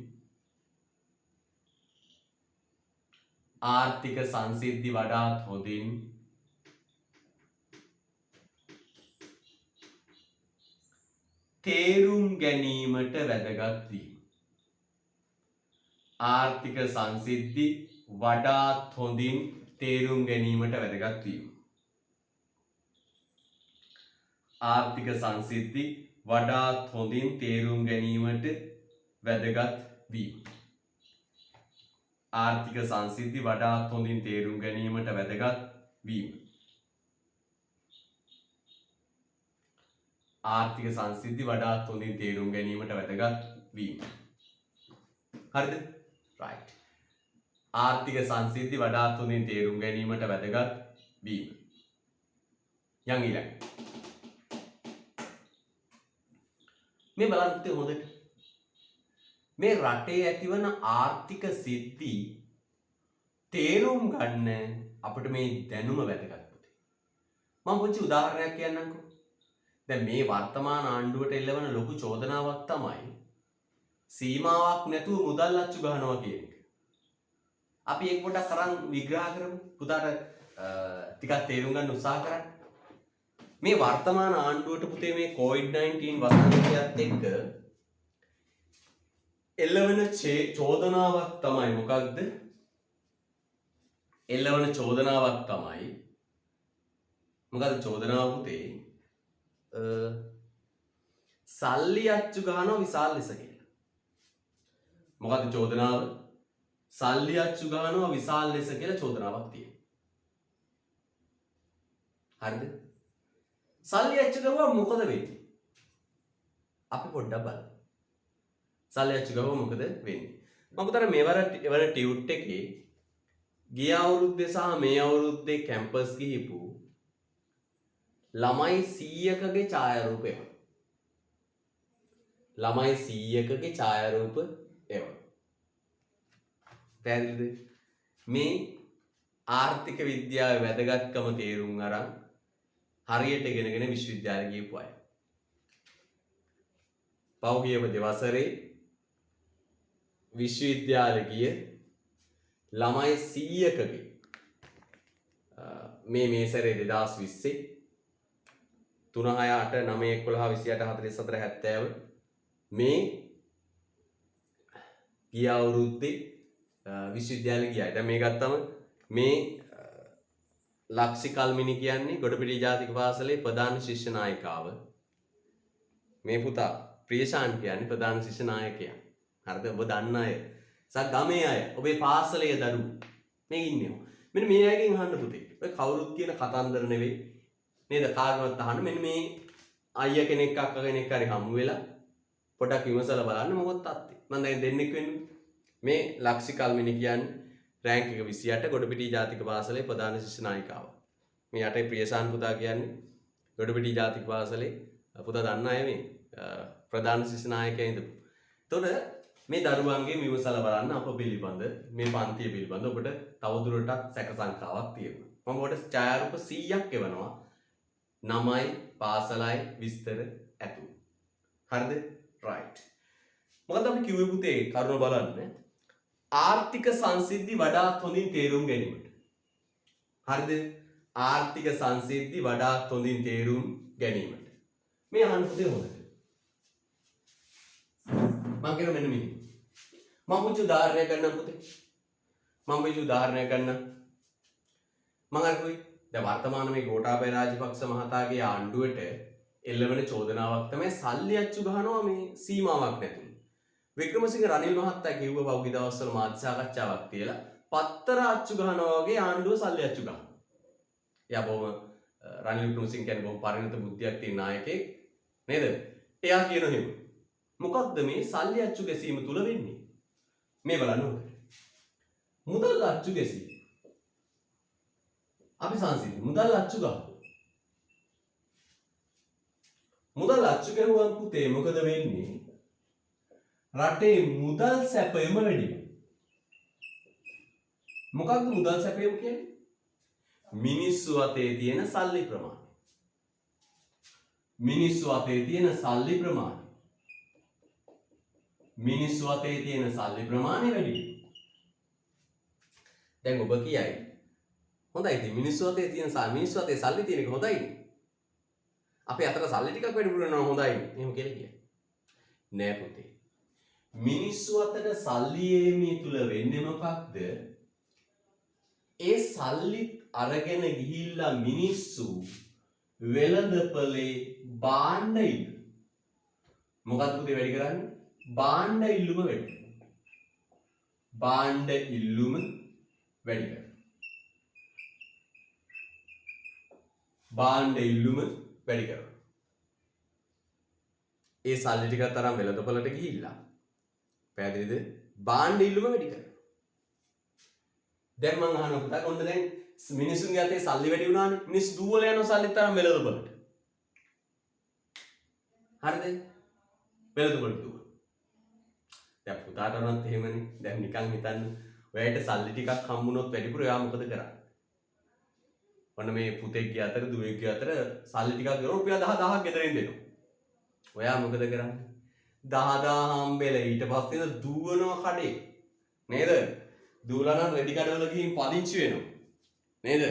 ආර්ථික සංසිද්ධි වඩාත් හොඳින් තේරුම් ගැනීමට වැදගත් වීම. ආර්ථික සංසිද්ධි වඩාත් හොඳින් තේරුම් ගැනීමට වැදගත් වීම. ආර්ථික සංසිද්ධි වඩාත් හොඳින් තේරුම් ගැනීමට වැදගත් වීම. ආර්ථික සංසිද්ධි වඩාත් හොඳින් තේරුම් ගැනීමට වැදගත් වීම. ආර්ථික සංසිද්ධි වඩාත් හොඳින් තේරුම් ගැනීමට වැදගත් වීම. හරිද? right. ආර්ථික සංසිද්ධි වඩාත් හොඳින් තේරුම් ගැනීමට වැදගත් වීම. යන් ඊළඟ මේ බලන්න පුතේ හොඳට මේ රටේ ඇතිවන ආර්ථික සිද්ධි තේරුම් ගන්න අපිට මේ දැනුම වැදගත් පුතේ. මම පුංචි උදාහරණයක් කියන්නම්කෝ. දැන් මේ වර්තමාන ආණ්ඩුවට එල්ලවන ලොකු චෝදනාවක් තමයි සීමාවක් නැතුව මුදල් අච්චු ගන්නවා කියන එක. අපි ඒක පොඩ්ඩක් අරන් විග්‍රහ කරමු. පුතාට ටිකක් තේරුම් ගන්න උත්සාහ කරන්න. මේ වර්තමාන ආණ්ඩුවට පුතේ මේ COVID-19 වසංගතයත් එක්ක එල්ලවන චෝදනාවක් තමයි මොකක්ද? එල්ලවන චෝදනාවක් තමයි මොකද්ද චෝදනාව පුතේ? සල්ලි අච්චු ගන්නවා විශාල ලෙස කියලා. මොකද්ද චෝදනාව? සල්ලි අච්චු ගන්නවා විශාල ලෙස කියලා චෝදනාවක් තියෙනවා. හරිද? සල්ලි අච්චු ගාව මොකද වෙන්නේ? අපි පොඩ්ඩක් බලමු. සල්ලි අච්චු ගාව මොකද වෙන්නේ? මම පුතට මෙවර ටියුට් එකේ ගිය අවුරුද්දේ සහ මේ අවුරුද්දේ කැම්පස් ගිහිපු ළමයි 100කගේ ඡායාරූප එවන. ළමයි 100කගේ ඡායාරූප එවන. පැහැදිලිද? මේ ආර්ථික විද්‍යාවේ වැදගත්කම තේරුම් අරන් හරියට ඉගෙනගෙන විශ්වවිද්‍යාලෙ ගියපු අය. පෞගිය දෙවසරේ විශ්වවිද්‍යාලෙ ගිය ළමයි 100කගේ මේ සැරේ 2020 3 6 8 9 11 28 44 70 මේ ගිය අවුරුද්දේ විශ්වවිද්‍යාලෙ ගියා. දැන් මේ ගත්තම මේ ලක්ෂි කල්මිනි කියන්නේ ගොඩපිටිය ජාතික පාසලේ ප්‍රධාන ශිෂ්‍ය නායිකාව. මේ පුතා ප්‍රියශාන් කියන්නේ ප්‍රධාන ශිෂ්‍ය නායකයා. හරිද? ඔබ දන්න අය. ගමේ අය, ඔබේ පාසලේ දරුවෝ මේ ඉන්නේ. මෙන්න මේ අයගෙන් අහන්න පුතේ. ඔය කවුරුත් කියන කතන්දර නෙවෙයි. නේද? කාගෙවත් අහන්න. මෙන්න මේ අයියා කෙනෙක් අක්කා කෙනෙක් හරි හමු වෙලා පොඩක් විමසලා බලන්න මොකක්ද තත්ත්වය. මම දැන් දෙන්නෙක් වෙන්නේ. මේ ලක්ෂි කල්මිනි කියන්නේ රෑන්ක් එක 28 ගොඩපිටිය ජාතික පාසලේ ප්‍රධාන ශිෂ්‍ය නායිකාව. මේ යටේ ප්‍රියශාන් පුතා කියන්නේ ගොඩපිටිය ජාතික පාසලේ පුතා දන්න අය මේ ප්‍රධාන ශිෂ්‍ය නායකයා ඉඳපු. එතකොට මේ දරුවන්ගේ විමසලා බලන්න අප පිළිබඳ මේ පන්තිය පිළිබඳ ඔබට තවදුරටත් සැක සංකාවක් තියෙනවා. මම ඔබට ඡායාරූප 100ක් එවනවා. නමයි පාසලයි විස්තර ඇතුළු. හරිද? right. මොකද අපි කිව්වේ පුතේ කරුණ බලන්න. ආර්ථික සංසිද්ධි වඩාත් හොඳින් තේරුම් ගැනීමට. හරිද? ආර්ථික සංසිද්ධි වඩාත් හොඳින් තේරුම් ගැනීමට. මේ අහන්න පුතේ හොඳට. මම කියන මෙන්න මේ. මම පුංචි උදාහරණයක් ගන්නම් පුතේ. මම අර කිව්වේ දැන් වර්තමාන මේ ගෝඨාභය රාජපක්ෂ මහතාගේ ආණ්ඩුවට එල්ලවන චෝදනාවක් තමයි සල්ලි අච්චු ගහනවා මේ සීමාවක් නැතුව. වික්‍රමසිංහ රනිල් මහත්තයා කිව්ව පහුගිය දවස්වල මාධ්‍ය සාකච්ඡාවක් තියලා පත්තර අච්චු ගහනවා වගේ ආණ්ඩුව සල්ලි අච්චු ගහනවා. එයා බොහොම රනිල් වික්‍රමසිංහ කියන්නේ බොහොම පරිණත බුද්ධියක් තියෙන නායකයෙක් නේද? එයා කියන හැම මොකක්ද මේ සල්ලි අච්චු ගැසීම තුල වෙන්නේ? මේ බලන්න ඕනේ. මුදල් අච්චු ගැසීම. අපි සංසිද්ධි මුදල් අච්චු ගහනවා. මුදල් අච්චු කරුවන් පුතේ මොකද වෙන්නේ? රටේ මුදල් සැපයම වැඩි වෙනවා. මොකක්ද මුදල් සැපයම කියන්නේ? මිනිස්සු අතේ තියෙන සල්ලි ප්‍රමාණය. මිනිස්සු අතේ තියෙන සල්ලි ප්‍රමාණය. මිනිස්සු අතේ තියෙන සල්ලි ප්‍රමාණය වැඩි වෙනවා. දැන් ඔබ කියයි හොඳයි ඉතින් මිනිස්සු අතේ තියෙන මිනිස්සු අතේ සල්ලි තියෙන එක හොඳයිනේ. අපේ අතට සල්ලි ටිකක් වැඩිපුර වෙනවා හොඳයිනේ. එහෙම කියලා කියයි. නෑ පුතේ. මිනිස්සු අතට සල්ලි ඒමී තුල වෙන්නේ මොකක්ද? ඒ සල්ලි අරගෙන ගිහිල්ලා මිනිස්සු වෙළඳපොලේ භාණ්ඩ ඉල්ල. මොකක්ද පුතේ වැඩි කරන්නේ? භාණ්ඩ ඉල්ලුම වැඩි. භාණ්ඩ ඉල්ලුම වැඩි කරනවා. භාණ්ඩ ඉල්ලුම වැඩි කරනවා. ඒ සල්ලි ටික තරම් වෙළඳපොලට ගිහිල්ලා පැහැදිලිද? භාණ්ඩ ඉල්ලුම වැඩි කරනවා. දැන් මං අහන පුතා කොන්න දැන් මිනිසුන්ගේ අතේ සල්ලි වැඩි වුණානේ. මිනිස්සු දුවල යනවා සල්ලි තරම් වෙළඳපොලට. හරිද? වෙළඳපොලට දුව. දැන් පුතාට උනත් එහෙමනේ. දැන් නිකන් හිතන්න ඔයාට සල්ලි ටිකක් හම්බුනොත් වැඩිපුර ඔයා මොකද කරන්නේ? ඔන්න මේ පුතෙක්ගේ අතර දුවෙක්ගේ අතර සල්ලි ටිකක් ගෙනොත් රුපියල් 10000ක් ගෙදරින් දෙනවා. ඔයා මොකද කරන්නේ? 10000 හම්බෙලා ඊට පස්සේ දුවනවා කඩේ. නේද? දුවලා නම් රෙදි කඩවල ගිහින් පදිංචි වෙනවා. නේද?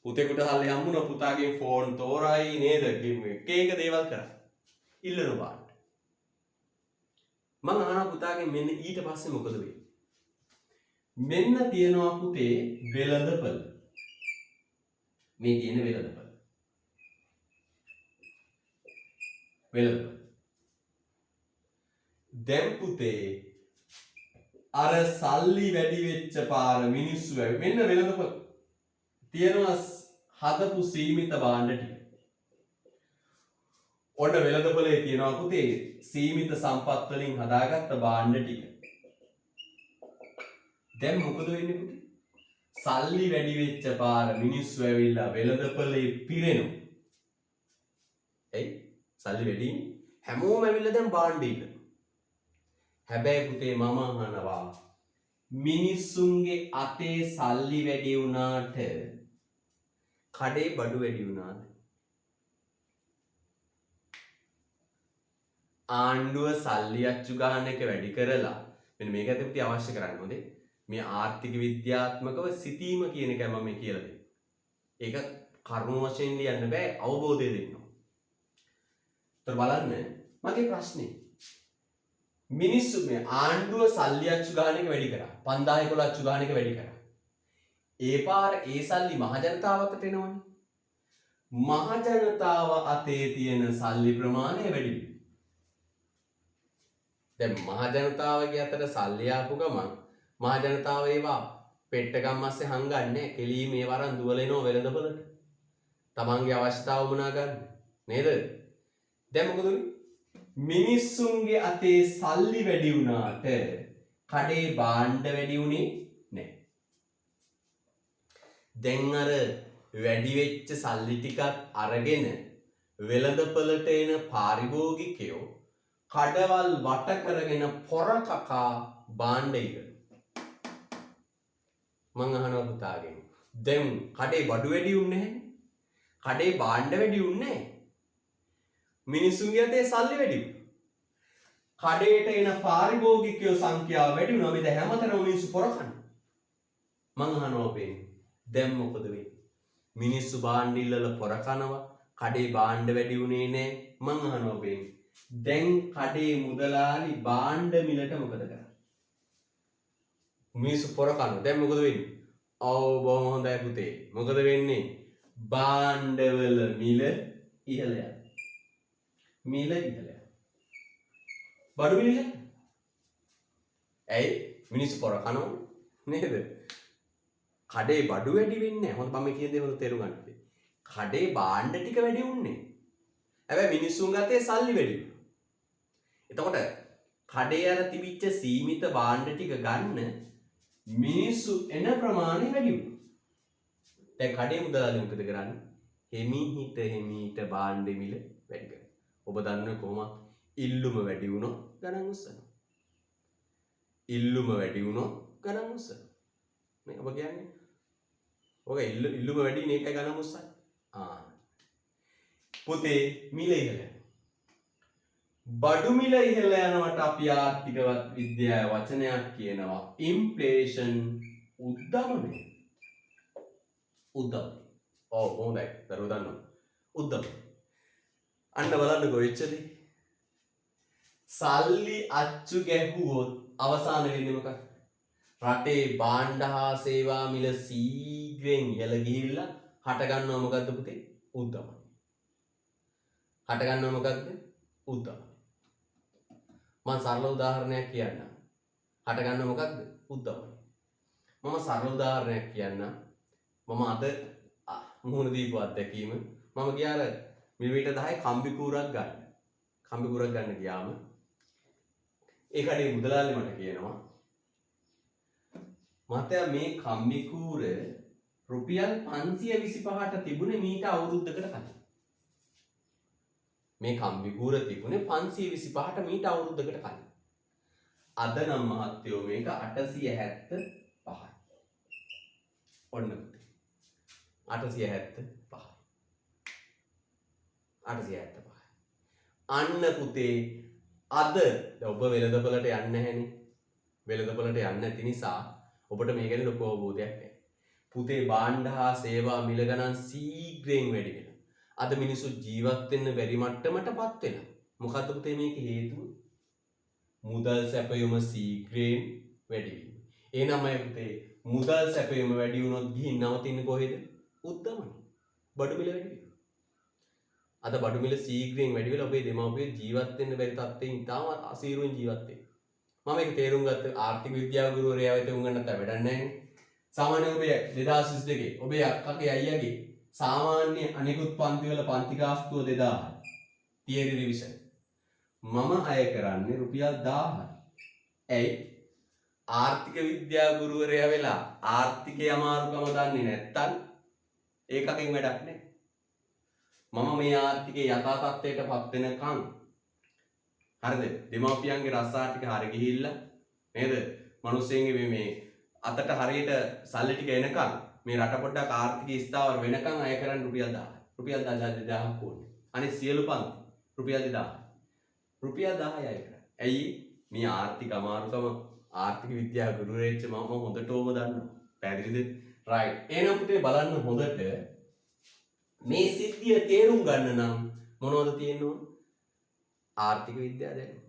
පුතේකට සල්ලි හම්බුණා පුතාගේ ෆෝන් තෝරයි නේද? එක එක දේවල් කරා. ඉල්ලන පාට. මං අහනවා පුතාගෙන් මෙන්න ඊට පස්සේ මොකද වෙන්නේ? මෙන්න තියනවා පුතේ වෙළඳපොළ. මේ තියෙන වෙළඳපොළ. වෙළඳපොළ. දැන් පුතේ අර සල්ලි වැඩි වෙච්ච පාර මිනිස්සු මෙන්න වෙළඳපොළ. තියනවා හදපු සීමිත භාණ්ඩ ටික. ඔන්න වෙළඳපොලේ තියනවා පුතේ සීමිත සම්පත් වලින් හදාගත්ත භාණ්ඩ ටික. දැන් මොකද වෙන්නේ පුතේ? සල්ලි වැඩි වෙච්ච පාර මිනිස්සු ඇවිල්ලා වෙළඳපොලේ පිරෙනවා. එයි සල්ලි වැඩිනේ. හැමෝම ඇවිල්ලා දැන් භාණ්ඩ ඉල්ලනවා. හැබැයි පුතේ මම අහනවා මිනිස්සුන්ගේ අතේ සල්ලි වැඩි වුණාට කඩේ බඩු වැඩි වුණාද? ආණ්ඩුව සල්ලි අච්චු ගන්න එක වැඩි කරලා මෙන්න මේක ඇතුළත අවශ්‍ය කරන්නේ හොඳේ මේ ආර්ථික විද්‍යාත්මකව සිතීම කියන එක මම මේ කියලා දෙන්නේ. ඒක කරුණු වශයෙන් ලියන්න බෑ අවබෝධය දෙන්න. ඒතර බලන්න මගේ ප්‍රශ්නේ. මිනිස්සු මේ ආණ්ඩුව සල්ලි අච්චු ගාන එක වැඩි කරා. 5011 අච්චු ගාන එක වැඩි කරා. ඒ පාර ඒ සල්ලි මහ ජනතාව අතට එනවනේ. මහ ජනතාව අතේ තියෙන සල්ලි ප්‍රමාණය වැඩි වෙනවා. දැන් මහ ජනතාවගේ අතට සල්ලි ආපු ගමන් මහ ජනතාව ඒවා පෙට්ටගම් අස්සේ හංගන්නේ කෙලී මේ වරන් දුවලෙනෝ වෙළඳපොළට. තමන්ගේ අවශ්‍යතාව වුණා ගන්න. නේද? දැන් මොකද උනේ? මිනිස්සුන්ගේ අතේ සල්ලි වැඩි වුණාට කඩේ භාණ්ඩ වැඩි උනේ නැහැ. දැන් අර වැඩි වෙච්ච සල්ලි ටිකක් අරගෙන වෙළඳපොළට එන පාරිභෝගිකයෝ කඩවල් වට කරගෙන පොර කකා භාණ්ඩ ඉගෙන. මං අහනවා පුතාගෙන්. දැන් කඩේ බඩු වැඩි උන්නේ නැහැ. කඩේ භාණ්ඩ වැඩි උන්නේ නැහැ. මිනිස්සුන්ගේ අතේ සල්ලි වැඩි වුණා. කඩේට එන පාරිභෝගිකයෝ සංඛ්‍යාව වැඩි වුණා. මේ දැන් හැමතැනම මිනිස්සු පොර කනවා. මං අහනවා ඔබෙන්. දැන් මොකද වෙන්නේ? මිනිස්සු භාණ්ඩ ඉල්ලලා පොර කනවා. කඩේ භාණ්ඩ වැඩි උනේ නැහැ. මං අහනවා ඔබෙන්. දැන් කඩේ මුදලාලි භාණ්ඩ මිලට මොකද කරන්නේ? මිනිස්සු පොර කනවා. දැන් මොකද වෙන්නේ? ඔව් බොහොම හොඳයි පුතේ. මොකද වෙන්නේ? භාණ්ඩවල මිල ඉහළ යනවා. මිල ඉහළ යනවා. බඩු මිල ඉහළ. ඇයි? මිනිස්සු පොර කනවා නේද? කඩේ බඩු වැඩි වෙන්නේ නැහැ. හොඳ මම කියන දේ හොඳ තේරුම් ගන්න. කඩේ භාණ්ඩ ටික වැඩි වුන්නේ. හැබැයි මිනිස්සුන් ගත්තේ සල්ලි වැඩි වුණා. එතකොට කඩේ අර තිබිච්ච සීමිත භාණ්ඩ ටික ගන්න මිනිස්සු එන ප්‍රමාණය වැඩි වුණා. දැන් කඩේ මුදලාලි මොකද කරන්නේ? හිමීට භාණ්ඩ මිල වැඩි කරනවා. ඔබ දන්නේ කොහොමද? ඉල්ලුම වැඩි වුණොත් ගණන් උස්සනවා. ඉල්ලුම වැඩි වුණොත් ගණන් උස්සනවා. මේ ඔබ කියන්නේ ඔක ඉල්ලුම වැඩි නේ එකයි ගණන් උස්සන්නේ. පුතේ මිල ඉහළ යනවා. බඩු මිල ඉහළ යනවට අපි ආර්ථිකවත් විද්‍යාවේ වචනයක් කියනවා ඉන්ෆ්ලේෂන් උද්දමනය. උද්දමනය. ඔව් හොඳයි. දරුවෝ දන්නවා. උද්දමනය. අන්න බලන්නකෝ වෙච්චද? සල්ලි අච්චු ගැහුවොත් අවසාන වෙන්නේ මොකක්ද? රටේ භාණ්ඩ හා සේවා මිල සීඝ්‍රයෙන් ඉහළ ගිහිල්ලා හට ගන්නව මොකද්ද පුතේ? උද්දමනය. හට ගන්නව මොකද්ද? උද්දමනය. මම සරල උදාහරණයක් කියන්නම්. හට ගන්නව මොකද්ද? උද්දමනය. මම සරල උදාහරණයක් කියන්නම්. මම අද මුහුණ දීපු අත්දැකීම මම ගියාර මිලිමීටර් 10 කම්බි කූරක් ගන්න. කම්බි කූරක් ගන්න ගියාම ඒ කඩේ මුදලාලි මට කියනවා මහත්තයා මේ කම්බි කූර රුපියල් 525ට තිබුණේ මීට අවුරුද්දකට කලින්. මේ කම්බි කූර තිබුණේ 525ට මීට අවුරුද්දකට කලින්. අද නම් මහත්තයෝ මේක 875යි. ඔන්න පුතේ. 875යි. 875යි. අන්න පුතේ අද ඔබ වෙළඳපොළට යන්නේ නැහැනේ. වෙළඳපොළට යන්නේ නැති නිසා ඔබට මේ ගැන ලොකු අවබෝධයක් නැහැ. පුතේ භාණ්ඩ හා සේවා මිල ගණන් සීඝ්‍රයෙන් වැඩි වෙනවා. අද මිනිස්සු ජීවත් වෙන්න බැරි මට්ටමටපත් වෙනවා. මොකද්ද පුතේ මේක හේතුව? මුදල් සැපයුම සීඝ්‍රයෙන් වැඩි වීම. එහෙනම් අය පුතේ මුදල් සැපයුම වැඩි වුණොත් ගිහින් නවතින්නේ කොහෙද? උද්දමනය. බඩු මිල වැඩි වෙනවා. අද බඩු මිල සීඝ්‍රයෙන් වැඩි වෙලා ඔබේ දෙමාපියෝ ජීවත් වෙන්න බැරි තත්ත්වයෙන් ඉතාම අසීරුවෙන් ජීවත් වෙනවා. මම ඒක තේරුම් ගත්ත ආර්ථික විද්‍යාව ගුරුවරයා වෙත උන් ගන්නත් වැඩක් නැහැ. සාමාන්‍ය ඔබේ 2022 ඔබේ අක්කගේ අයියාගේ සාමාන්‍ය අනිකුත් පන්ති වල පන්ති ගාස්තුව 2000. Theory revision. මම අය කරන්නේ රුපියල් 1000යි. ඇයි? ආර්ථික විද්‍යාව ගුරුවරයා වෙලා ආර්ථිකයේ අමාරුකම දන්නේ නැත්තම් ඒකකින් වැඩක් නැහැ. මම මේ ආර්ථිකයේ යථා තත්ත්වයටපත් වෙනකන් හරිද? දෙමාපියන්ගේ රස්සා ටික හරිය ගිහිල්ලා නේද? මිනිස්සුන්ගේ මේ අතට හරියට සල්ලි ටික එනකන් මේ රට පොඩ්ඩක් ආර්ථිකය ස්ථාවර වෙනකන් අය කරන්නේ රුපියල් 1000. රුපියල් 2000ක් ඕනේ. අනිත් සියලු පන්ති රුපියල් 2000. රුපියල් 1000යි අය කරන්නේ. ඇයි? මේ ආර්ථික අමාරුකම ආර්ථික විද්‍යාව ගුරුවරයෙක් මම හොඳටම දන්නවා. පැහැදිලිද? රයිට්. එහෙනම් පුතේ බලන්න හොඳට මේ සිද්ධිය තේරුම් ගන්න නම් මොනවද තියෙන්න ඕන? ආර්ථික විද්‍යාව දැනුම.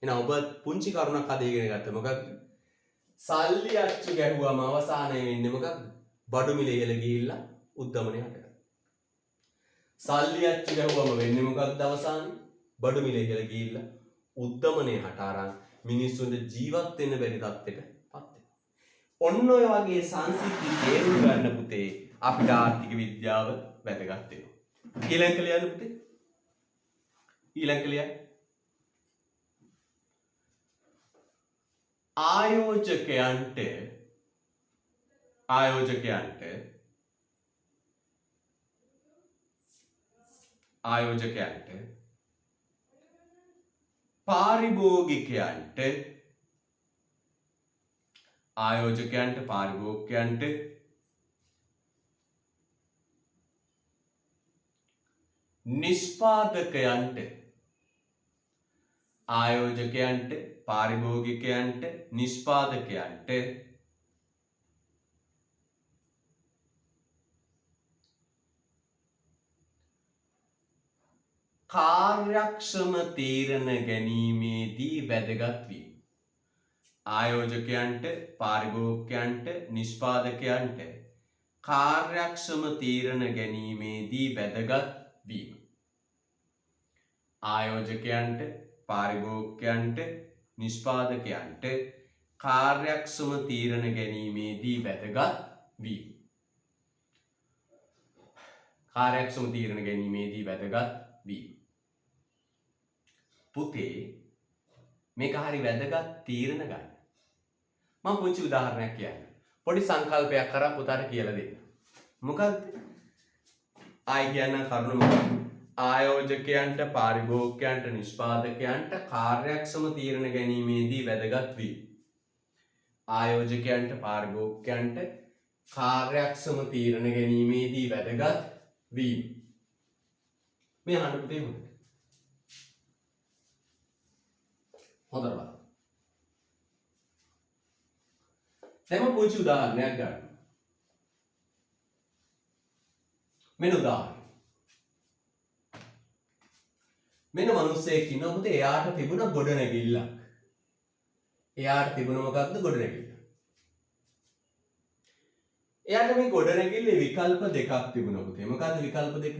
එහෙනම් ඔබ පුංචි කරුණක් අද ඉගෙන ගත්තා. මොකක්ද? සල්ලි අච්චු ගැහුවම අවසානයේ වෙන්නේ මොකක්ද? බඩු මිල ඉහළ ගිහිල්ලා උද්දමනය හටගන්නවා. සල්ලි අච්චු ගැහුවම වෙන්නේ මොකක්ද අවසානයේ? බඩු මිල ඉහළ ගිහිල්ලා උද්දමනය හට අරන් මිනිස්සුන්ට ජීවත් වෙන්න බැරි තත්ත්වයකටපත් වෙනවා. ඔන්න ඔය වගේ සංසිද්ධි තේරුම් ගන්න පුතේ අපිට ආර්ථික විද්‍යාව වැදගත් වෙනවා. ඊළඟ ලියන්න පුතේ. ඊළඟ ලියන්න. ආයෝජකයන්ට පාරිභෝගිකයන්ට නිෂ්පාදකයන්ට ආයෝජකයන්ට පාරිභෝගිකයන්ට නිෂ්පාදකයන්ට කාර්යක්ෂම තීරණ ගැනීමේදී වැදගත් වීම. ආයෝජකයන්ට පාරිභෝගිකයන්ට නිෂ්පාදකයන්ට කාර්යක්ෂම තීරණ ගැනීමේදී වැදගත් වීම. ආයෝජකයන්ට පාරිභෝගිකයන්ට නිෂ්පාදකයන්ට කාර්යක්ෂම තීරණ ගැනීමේදී වැදගත් වීම. කාර්යක්ෂම තීරණ ගැනීමේදී වැදගත් වීම. පුතේ මේක හරි වැදගත් තීරණ ගන්න. මම පුංචි උදාහරණයක් කියන්නම්. පොඩි සංකල්පයක් කරා පුතාට කියලා දෙන්න. මොකක්ද? ආයි කියන කරුණ මොකක්ද? ආයෝජකයන්ට පාරිභෝගිකයන්ට නිෂ්පාදකයන්ට කාර්යක්ෂම තීරණ ගැනීමේදී වැදගත් වීම. ආයෝජකයන්ට පාරිභෝගිකයන්ට කාර්යක්ෂම තීරණ ගැනීමේදී වැදගත් වීම. මේ අහන්න පුතේ හොඳට. හොඳට බලන්න. දැන් මම පුංචි උදාහරණයක් ගන්නවා. මෙන්න උදාහරණය. මෙන්න මිනිස්සෙක් ඉන්නවා පුතේ එයාට තිබුණ ගොඩනැගිල්ලක්. එයාට තිබුණ මොකක්ද ගොඩනැගිල්ල? එයාට මේ ගොඩනැගිල්ලේ විකල්ප දෙකක් තිබුණා පුතේ. මොකක්ද විකල්ප දෙක?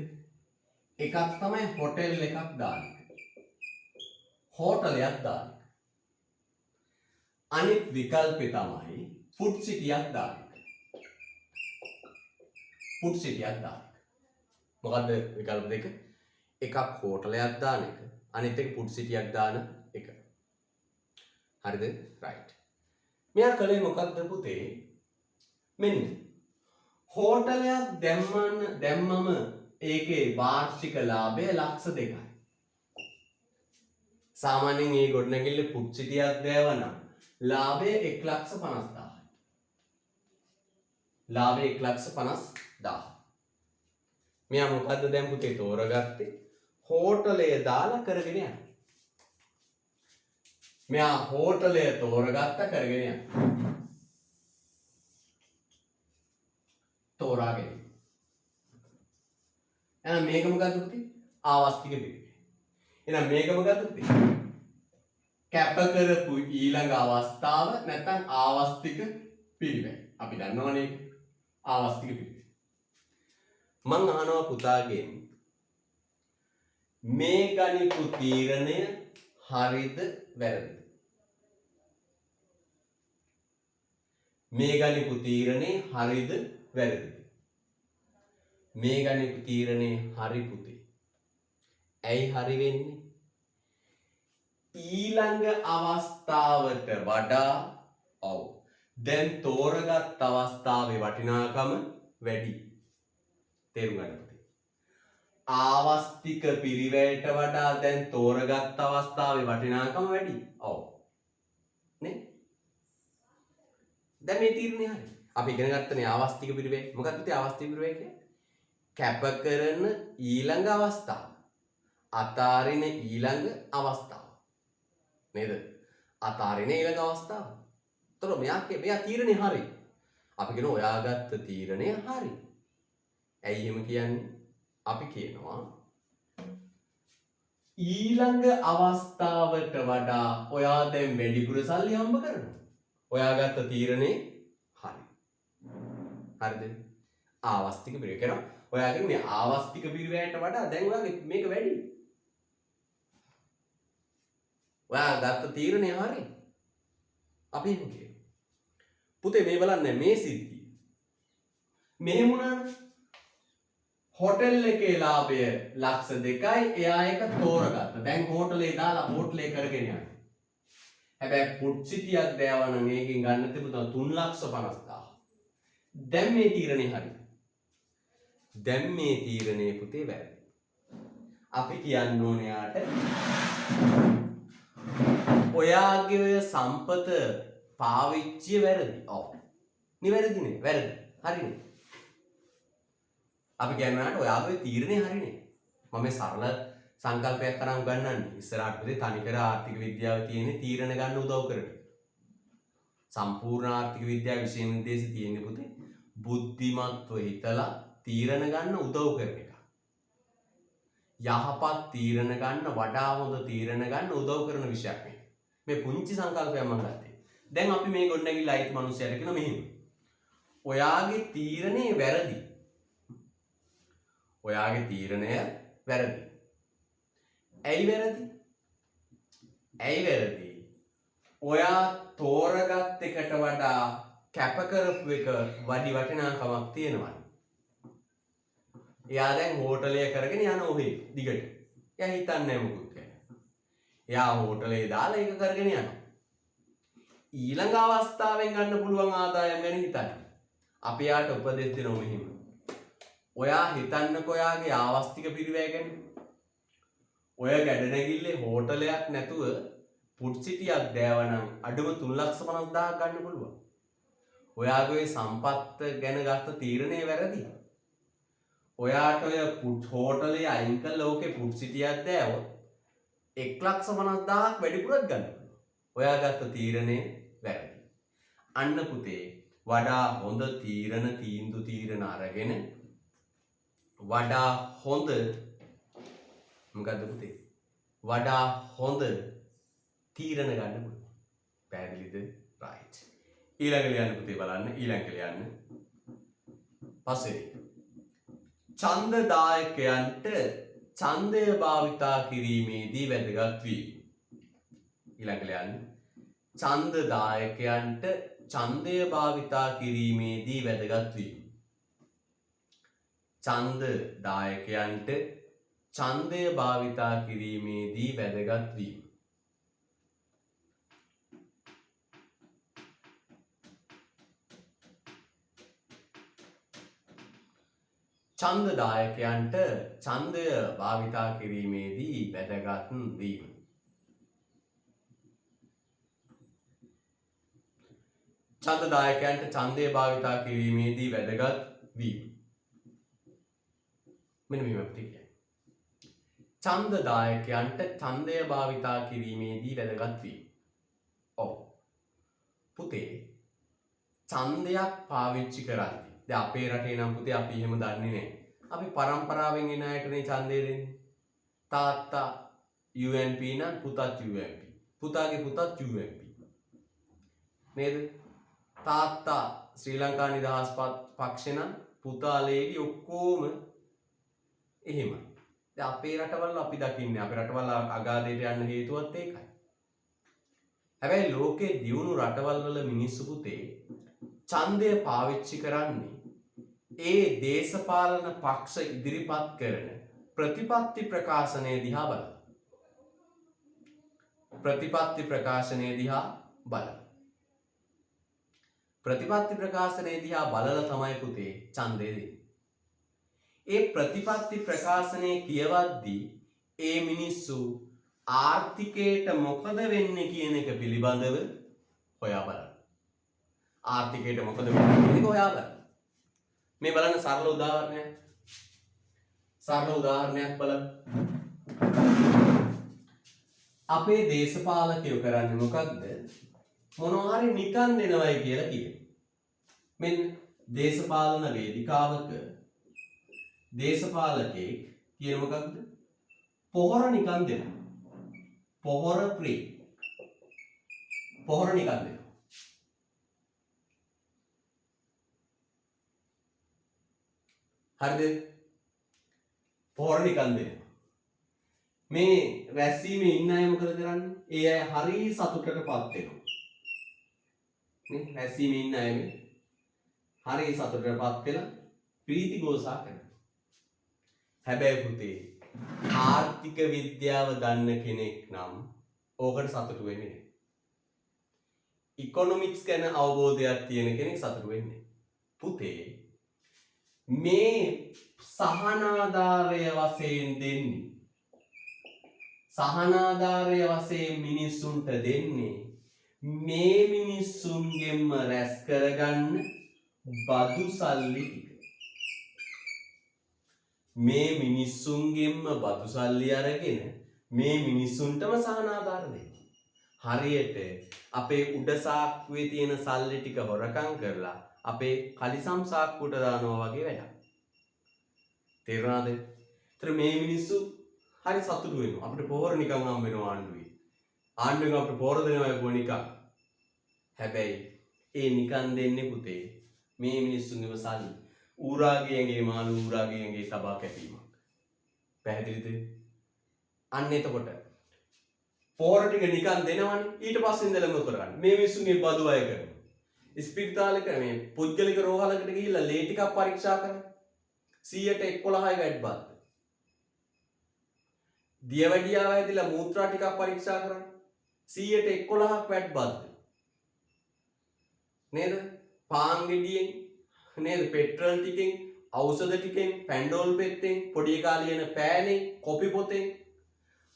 එකක් තමයි හොටෙල් එකක් දාන්න එක. හෝටලයක් දාන්න එක. අනිත් විකල්පේ තමයි ෆුඩ් සිටියක් දාන්න එක. ෆුඩ් සිටියක් දාන්න එක. මොකද්ද විකල්ප දෙක? එකක් හෝටලයක් දාන එක. අනිත් එක ෆුඩ් සිටියක් දාන එක. හරිද? රයිට්. මෙයා කලේ මොකක්ද පුතේ? මෙන්න හෝටලයක් දැම්මම ඒකේ වාර්ෂික ලාභය ලක්ෂ 2යි. සාමාන්‍යයෙන් මේ ගොඩනැගිල්ල ෆුඩ් සිටියක් දැවනම් ලාභය 1,50,000යි. ලාභය 1,50,000. මෙයා මොකද්ද දැන් පුතේ තෝරගත්තේ? හෝටලය දාලා කරගෙන යන්න. මෙයා හෝටලය තෝරගත්ත කරගෙන යන්න. තෝරාගෙන. එහෙනම් මේක මොකද්ද පුතේ? ආවස්තික පිරිවෙන්. එහෙනම් මේක මොකද්ද පුතේ? කැප කරපු ඊළඟ අවස්ථාව නැත්නම් ආවස්තික පිරිවෙන්. අපි දන්නවනේ ආවස්තික පිරිවෙන්. මං අහනවා පුතාගෙන් මේ ගණිතු තීරණය හරිද වැරදිද? මේ ගණිතු තීරණේ හරිද වැරදිද? මේ ගණිතු තීරණේ හරි පුතේ. ඇයි හරි වෙන්නේ? ඊළඟ අවස්ථාවට වඩා ඔව්. දැන් තෝරගත් අවස්ථාවේ වටිනාකම වැඩි. තේරුම් ගන්න පුතේ. ආවස්තික පිරිවැයට වඩා දැන් තෝරගත් අවස්ථාවේ වටිනාකම වැඩි. ඔව්. නේ? දැන් මේ තීරණේ හරි. අපි ඉගෙන ගත්තනේ ආවස්තික පිරිවැය. මොකක්ද පුතේ ආවස්තික පිරිවැය කියන්නේ? කැප කරන ඊළඟ අවස්ථාව. අතාරින ඊළඟ අවස්ථාව. නේද? අතාරින ඊළඟ අවස්ථාව. ତොර මෙයා තීරණේ හරි. අපි කියන ඔයා ගත්ත තීරණය හරි. ඇයි එහෙම කියන්නේ? අපි කියනවා ඊළඟ අවස්ථාවට වඩා ඔයා දැන් වැඩිපුර සල්ලි හම්බ කරනවා. ඔයා ගත්ත තීරණේ හරි. හරිද? ආවස්තික පිරිවෙ කරනවා. ඔයාගේ මේ ආවස්තික පිරිවෙයට වඩා දැන් ඔයාගේ මේක වැඩි. ඔයා ගත්ත තීරණය හරි. අපි එහෙම කියමු. පුතේ මේ බලන්න මේ සිද්ධිය. මෙහෙම වුණානේ. හොටෙල් එකේ ලාභය ලක්ෂ 2යි එයා එක තෝරගත්තා. දැන් හෝටලේ දාලා හෝටලේ කරගෙන යනවා. හැබැයි පුට් සිටියක් දෑවා නම් ඒකෙන් ගන්න තිබුණා 3,50,000. දැන් මේ තීරණේ හරිද? දැන් මේ තීරණේ පුතේ වැරදි. අපි කියන්න ඕනේ යාට ඔයාගේ ඔය සම්පත පාවිච්චිය වැරදි. ඔව්. නිවැරදිනේ. වැරදි. හරිනේ. අපි කියනවාට ඔයාගේ තීරණේ හරිනේ. මම මේ සරල සංකල්පයක් කරන් ගන්නන්නේ. ඉස්සරහට පුතේ තනිකර ආර්ථික විද්‍යාවේ තියෙන තීරණ ගන්න උදව් කරන. සම්පූර්ණ ආර්ථික විද්‍යාව විෂය නිර්දේශය තියෙන්නේ පුතේ බුද්ධිමත්ව හිතලා තීරණ ගන්න උදව් කරන එක. යහපත් තීරණ ගන්න වඩා හොඳ තීරණ ගන්න උදව් කරන විෂයක් මේක. මේ පුංචි සංකල්පයක් මම ගත්තේ. දැන් අපි මේ ගොඩනැගිල්ල අයිති මිනිස්සුන්ට කියන මෙහෙම. ඔයාගේ තීරණේ වැරදි. ඔයාගේ තීරණය වැරදි. ඇයි වැරදි? ඇයි වැරදි? ඔයා තෝරගත් එකට වඩා කැප කරපු එක වැඩි වටිනාකමක් තියෙනවා. එයා දැන් හෝටලය කරගෙන යන ඔහේ දිගට. එයා හිතන්නේ නැහැ මොකුත් ගැන. එයා හෝටලේ දාලා ඒක කරගෙන යනවා. ඊළඟ අවස්ථාවෙන් ගන්න පුළුවන් ආදායම් ගැන හිතන්න. අපි යාට උපදෙස් දෙනවා මෙහෙම. ඔයා හිතන්නකෝ ඔයාගේ ආවස්තික පිරිවැය ගැන. ඔය ගැඩනැගිල්ලේ හෝටලයක් නැතුව පුට් සිටියක් දෑවනම් අඩුම 3,50,000 ගන්න පුළුවන්. ඔයාගේ සම්පත්ත ගැන ගත්ත තීරණය වැරදි. ඔයාට ඔය පුට් හෝටලේ අයින් කළා ඕකේ පුට් සිටියක් දෑවොත් 1,50,000ක් වැඩිපුරක් ගන්න පුළුවන්. ඔයා ගත්ත තීරණය වැරදි. අන්න පුතේ වඩා හොඳ තීරණ අරගෙන වඩා හොඳ මොකද්ද පුතේ? වඩා හොඳ තීරණ ගන්න පුළුවන්. පැහැදිලිද? right. ඊළඟ ලියන්න පුතේ බලන්න. ඊළඟ ලියන්න. පස්සේ ඡන්දදායකයන්ට ඡන්දය භාවිතා කිරීමේදී වැදගත් වීම. ඊළඟ ලියන්න. ඡන්දදායකයන්ට ඡන්දය භාවිතා කිරීමේදී වැදගත් වීම. ඡන්දදායකයන්ට ඡන්දය භාවිතා කිරීමේදී වැදගත් වීම. ඡන්දදායකයන්ට ඡන්දය භාවිතා කිරීමේදී වැදගත් වීම. ඡන්දදායකයන්ට ඡන්දය භාවිතා කිරීමේදී වැදගත් වීම. මෙන්න මේව අපිට කියන්නේ. ඡන්දදායකයන්ට ඡන්දය භාවිතා කිරීමේදී වැදගත් වීම. ඔව්. පුතේ ඡන්දයක් පාවිච්චි කරද්දී දැන් අපේ රටේ නම් පුතේ අපි එහෙම දන්නේ නැහැ. අපි පරම්පරාවෙන් එන අයටනේ ඡන්දය දෙන්නේ. තාත්තා UNP නම් පුතත් UNP. පුතාගේ පුතත් UNP. නේද? තාත්තා ශ්‍රී ලංකා නිදහස් පක්ෂේ නම් පුතා ලේඩි ඔක්කොම එහෙමයි. දැන් අපේ රටවල අපි දකින්නේ අපේ රටවල අගාධයට යන්න හේතුවත් ඒකයි. හැබැයි ලෝකේ දියුණු රටවල් වල මිනිස්සු පුතේ ඡන්දය පාවිච්චි කරන්නේ ඒ දේශපාලන පක්ෂ ඉදිරිපත් කරන ප්‍රතිපත්ති ප්‍රකාශනය දිහා බලලා. ප්‍රතිපත්ති ප්‍රකාශනය දිහා බලලා. ප්‍රතිපත්ති ප්‍රකාශනය දිහා බලලා තමයි පුතේ ඡන්දය දෙන්නේ. ඒ ප්‍රතිපත්ති ප්‍රකාශනය කියවද්දී ඒ මිනිස්සු ආර්ථිකයට මොකද වෙන්නේ කියන එක පිළිබඳව හොයා බලන්න. ආර්ථිකයට මොකද වෙන්නේ කියන එක හොයා බලන්න. මේ බලන්න සරල උදාහරණයක්. බලන්න. අපේ දේශපාලකයෝ කරන්නේ මොකක්ද? මොනවා හරි නිකන් දෙනවයි කියලා කියනවා. මෙන්න දේශපාලන වේදිකාවක දේශපාලකෙක් කියන මොකක්ද? පොහොර නිකන් දෙනවා. පොහොර ප්‍රී. පොහොර නිකන් දෙනවා. හරිද? පොහොර නිකන් දෙනවා. මේ රැස්වීමේ ඉන්න අය මොකද කරන්නේ? ඒ අය හරි සතුටටපත් වෙනවා. නේ රැස්වීමේ ඉන්න අය හරි සතුටටපත් වෙලා ප්‍රීති ගෝසා කරනවා. හැබැයි පුතේ ආර්ථික විද්‍යාව දන්න කෙනෙක් නම් ඕකට සතුටු වෙන්නේ නැහැ. ඉකොනොමික්ස් ගැන අවබෝධයක් තියෙන කෙනෙක් සතුටු වෙන්නේ. පුතේ මේ සහනාධාරය වශයෙන් දෙන්නේ. සහනාධාරය වශයෙන් මිනිස්සුන්ට දෙන්නේ මේ මිනිස්සුන්ගෙන්ම රැස් කරගන්න බදු සල්ලි ටික. මේ මිනිස්සුන්ගෙන්ම බදු සල්ලි අරගෙන මේ මිනිස්සුන්ටම සහනාධාර දෙනවා. හරියට අපේ උඩ සාක්කුවේ තියෙන සල්ලි ටික හොරකම් කරලා අපේ කලිසම් සාක්කුවට දානවා වගේ වැඩක්. තේරුණාද? ඒතර මේ මිනිස්සු හරි සතුටු වෙනවා. අපිට පොහොර නිකන් හම් වෙනවා ආණ්ඩුවේ. ආණ්ඩුවෙන් අපිට පොහොර දෙනවා කො නිකන්. හැබැයි ඒ නිකන් දෙන්නේ පුතේ මේ මිනිස්සුන්ගේම සල්ලි. ඌරාගේගේ මාළු ඌරාගේගේ තබා කැපීමක්. පැහැදිලිද? අන්න එතකොට පොහොර ටික නිකන් දෙනවනේ. ඊට පස්සේ ඉඳලා මොකද කරන්නේ? මේ මිනිස්සුන්ගේ බදු අය කරනවා. ස්පිරිතාලෙක මේ පුද්ගලික රෝහලකට ගිහිල්ලා ලේ ටිකක් පරීක්ෂා කරනවා. 100ට 11යි වැඩ් බද්ද. දියවැඩියාව ඇදලා මූත්‍රා ටිකක් පරීක්ෂා කරන්න 100ට 11ක් වැඩ් බද්ද. නේද? පාන් ගෙඩියෙන් නේද? පෙට්‍රල් ටිකෙන්, ඖෂධ ටිකෙන්, පැන්ඩෝල් පෙත්තෙන්, පොඩි එකා ලියන පෑනෙන්, කොපි පොතෙන්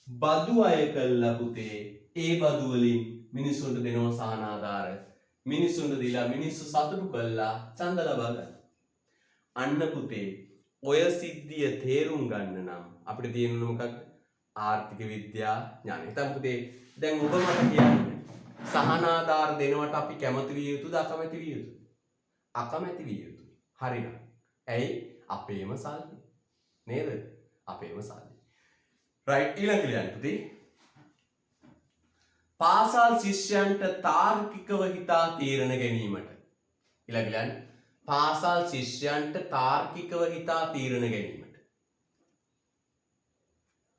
බදු අය කළා පුතේ. ඒ බදු වලින් මිනිස්සුන්ට දෙනවා සහනාධාර. මිනිස්සුන්ට දීලා මිනිස්සු සතුටු කළා ඡන්ද ලබා ගන්න. අන්න පුතේ ඔය සිද්ධිය තේරුම් ගන්න නම් අපිට තියෙන්න මොකක්ද? ආර්ථික විද්‍යා ඥානය. නැත්නම් පුතේ දැන් ඔබ මට කියන්නේ සහනාධාර දෙනවට අපි කැමති විය යුතුද අකමැති විය යුතුද? අකමැති විය යුතුයි. හරිද? ඇයි? අපේම සල්ලි. නේද? අපේම සල්ලි. රයිට් ඊළඟ ලියන්න පුතේ. පාසල් ශිෂ්‍යයන්ට තාර්කිකව හිතා තීරණ ගැනීමට. ඊළඟ ලියන්න. පාසල් ශිෂ්‍යයන්ට තාර්කිකව හිතා තීරණ ගැනීමට.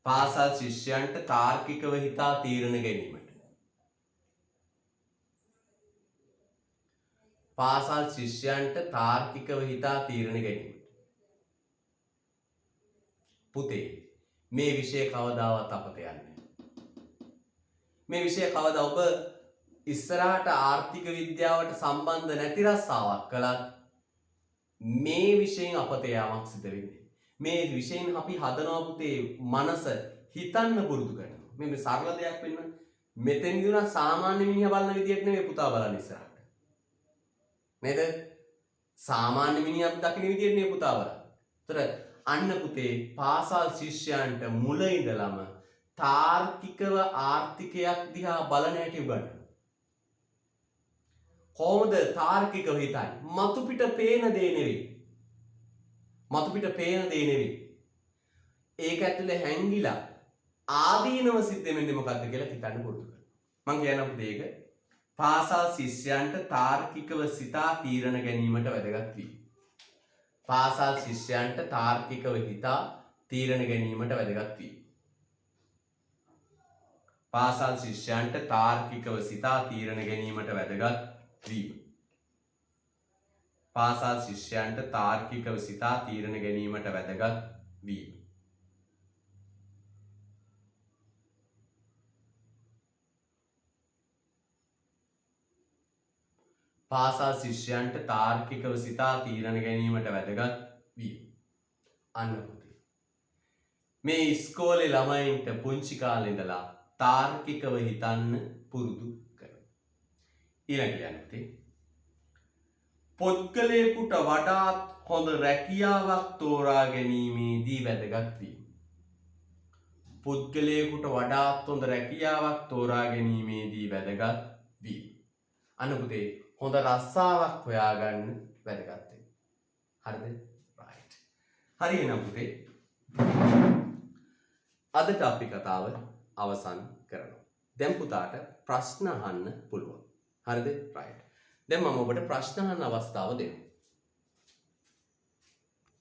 පාසල් ශිෂ්‍යයන්ට තාර්කිකව හිතා තීරණ ගැනීමට. පාසල් ශිෂ්‍යයන්ට තාර්කිකව හිතා තීරණ ගැනීමට. පුතේ මේ විෂය කවදාවත් අපත යන්නේ. මේ විෂය කවදා ඔබ ඉස්සරහට ආර්ථික විද්‍යාවට සම්බන්ධ නැති රස්සාවක් කළත් මේ විෂයෙන් අපත යාමක් සිදු වෙන්නේ. මේ විෂයෙන් අපි හදනවා පුතේ මනස හිතන්න පුරුදු කරනවා. මේ සරල දෙයක් වෙන්න මෙතෙන්දී උනා සාමාන්‍ය මිනිහා බලන විදියට නෙමෙයි පුතා බලන්නේ ඉස්සරහට. නේද? සාමාන්‍ය මිනිහා දකින්න විදියට නෙමෙයි පුතා බලන්නේ. ඒතර අන්න පුතේ පාසල් ශිෂ්‍යයන්ට මුල ඉඳලම තාර්කිකව ආර්ථිකයක් දිහා බලන හැටි උගන්වනවා. කොහොමද තාර්කිකව හිතන්නේ? මතු පිට පේන දේ නෙවෙයි. මතු පිට පේන දේ නෙවෙයි. ඒක ඇතුලේ හැංගිලා ආදීනව සිද්ධ වෙන්නේ මොකද්ද කියලා හිතන්න පුරුදු කරනවා. මම කියන පුතේ ඒක පාසල් ශිෂ්‍යයන්ට තාර්කිකව සිතා තීරණ ගැනීමට වැදගත් වී. පාසල් ශිෂ්‍යයන්ට තාර්කිකව හිතා තීරණ ගැනීමට වැදගත් වී. පාසල් ශිෂ්‍යයන්ට තාර්කිකව සිතා තීරණ ගැනීමට වැදගත් වීම. පාසල් ශිෂ්‍යයන්ට තාර්කිකව සිතා තීරණ ගැනීමට වැදගත් වීම. පාසල් ශිෂ්‍යයන්ට තාර්කිකව සිතා තීරණ ගැනීමට වැදගත් වීම. අන්න පුතේ. මේ ඉස්කෝලේ ළමයින්ට පුංචි කාලේ ඉඳලා තාර්කිකව හිතන්න පුරුදු කරනවා. ඊළඟ ලියන්න පුතේ. පුද්ගලයෙකුට වඩාත් හොඳ රැකියාවක් තෝරා ගැනීමේදී වැදගත් වීම. පුද්ගලයෙකුට වඩාත් හොඳ රැකියාවක් තෝරා ගැනීමේදී වැදගත් වීම. අන්න පුතේ හොඳ රස්සාවක් හොයාගන්න වැදගත් වෙනවා. හරිද? right. හරි එහෙනම් පුතේ අදට අපි කතාව අවසන් කරනවා. දැන් පුතාට ප්‍රශ්න අහන්න පුළුවන්. හරිද? right. දැන් මම ඔබට ප්‍රශ්න අහන්න අවස්ථාව දෙනවා.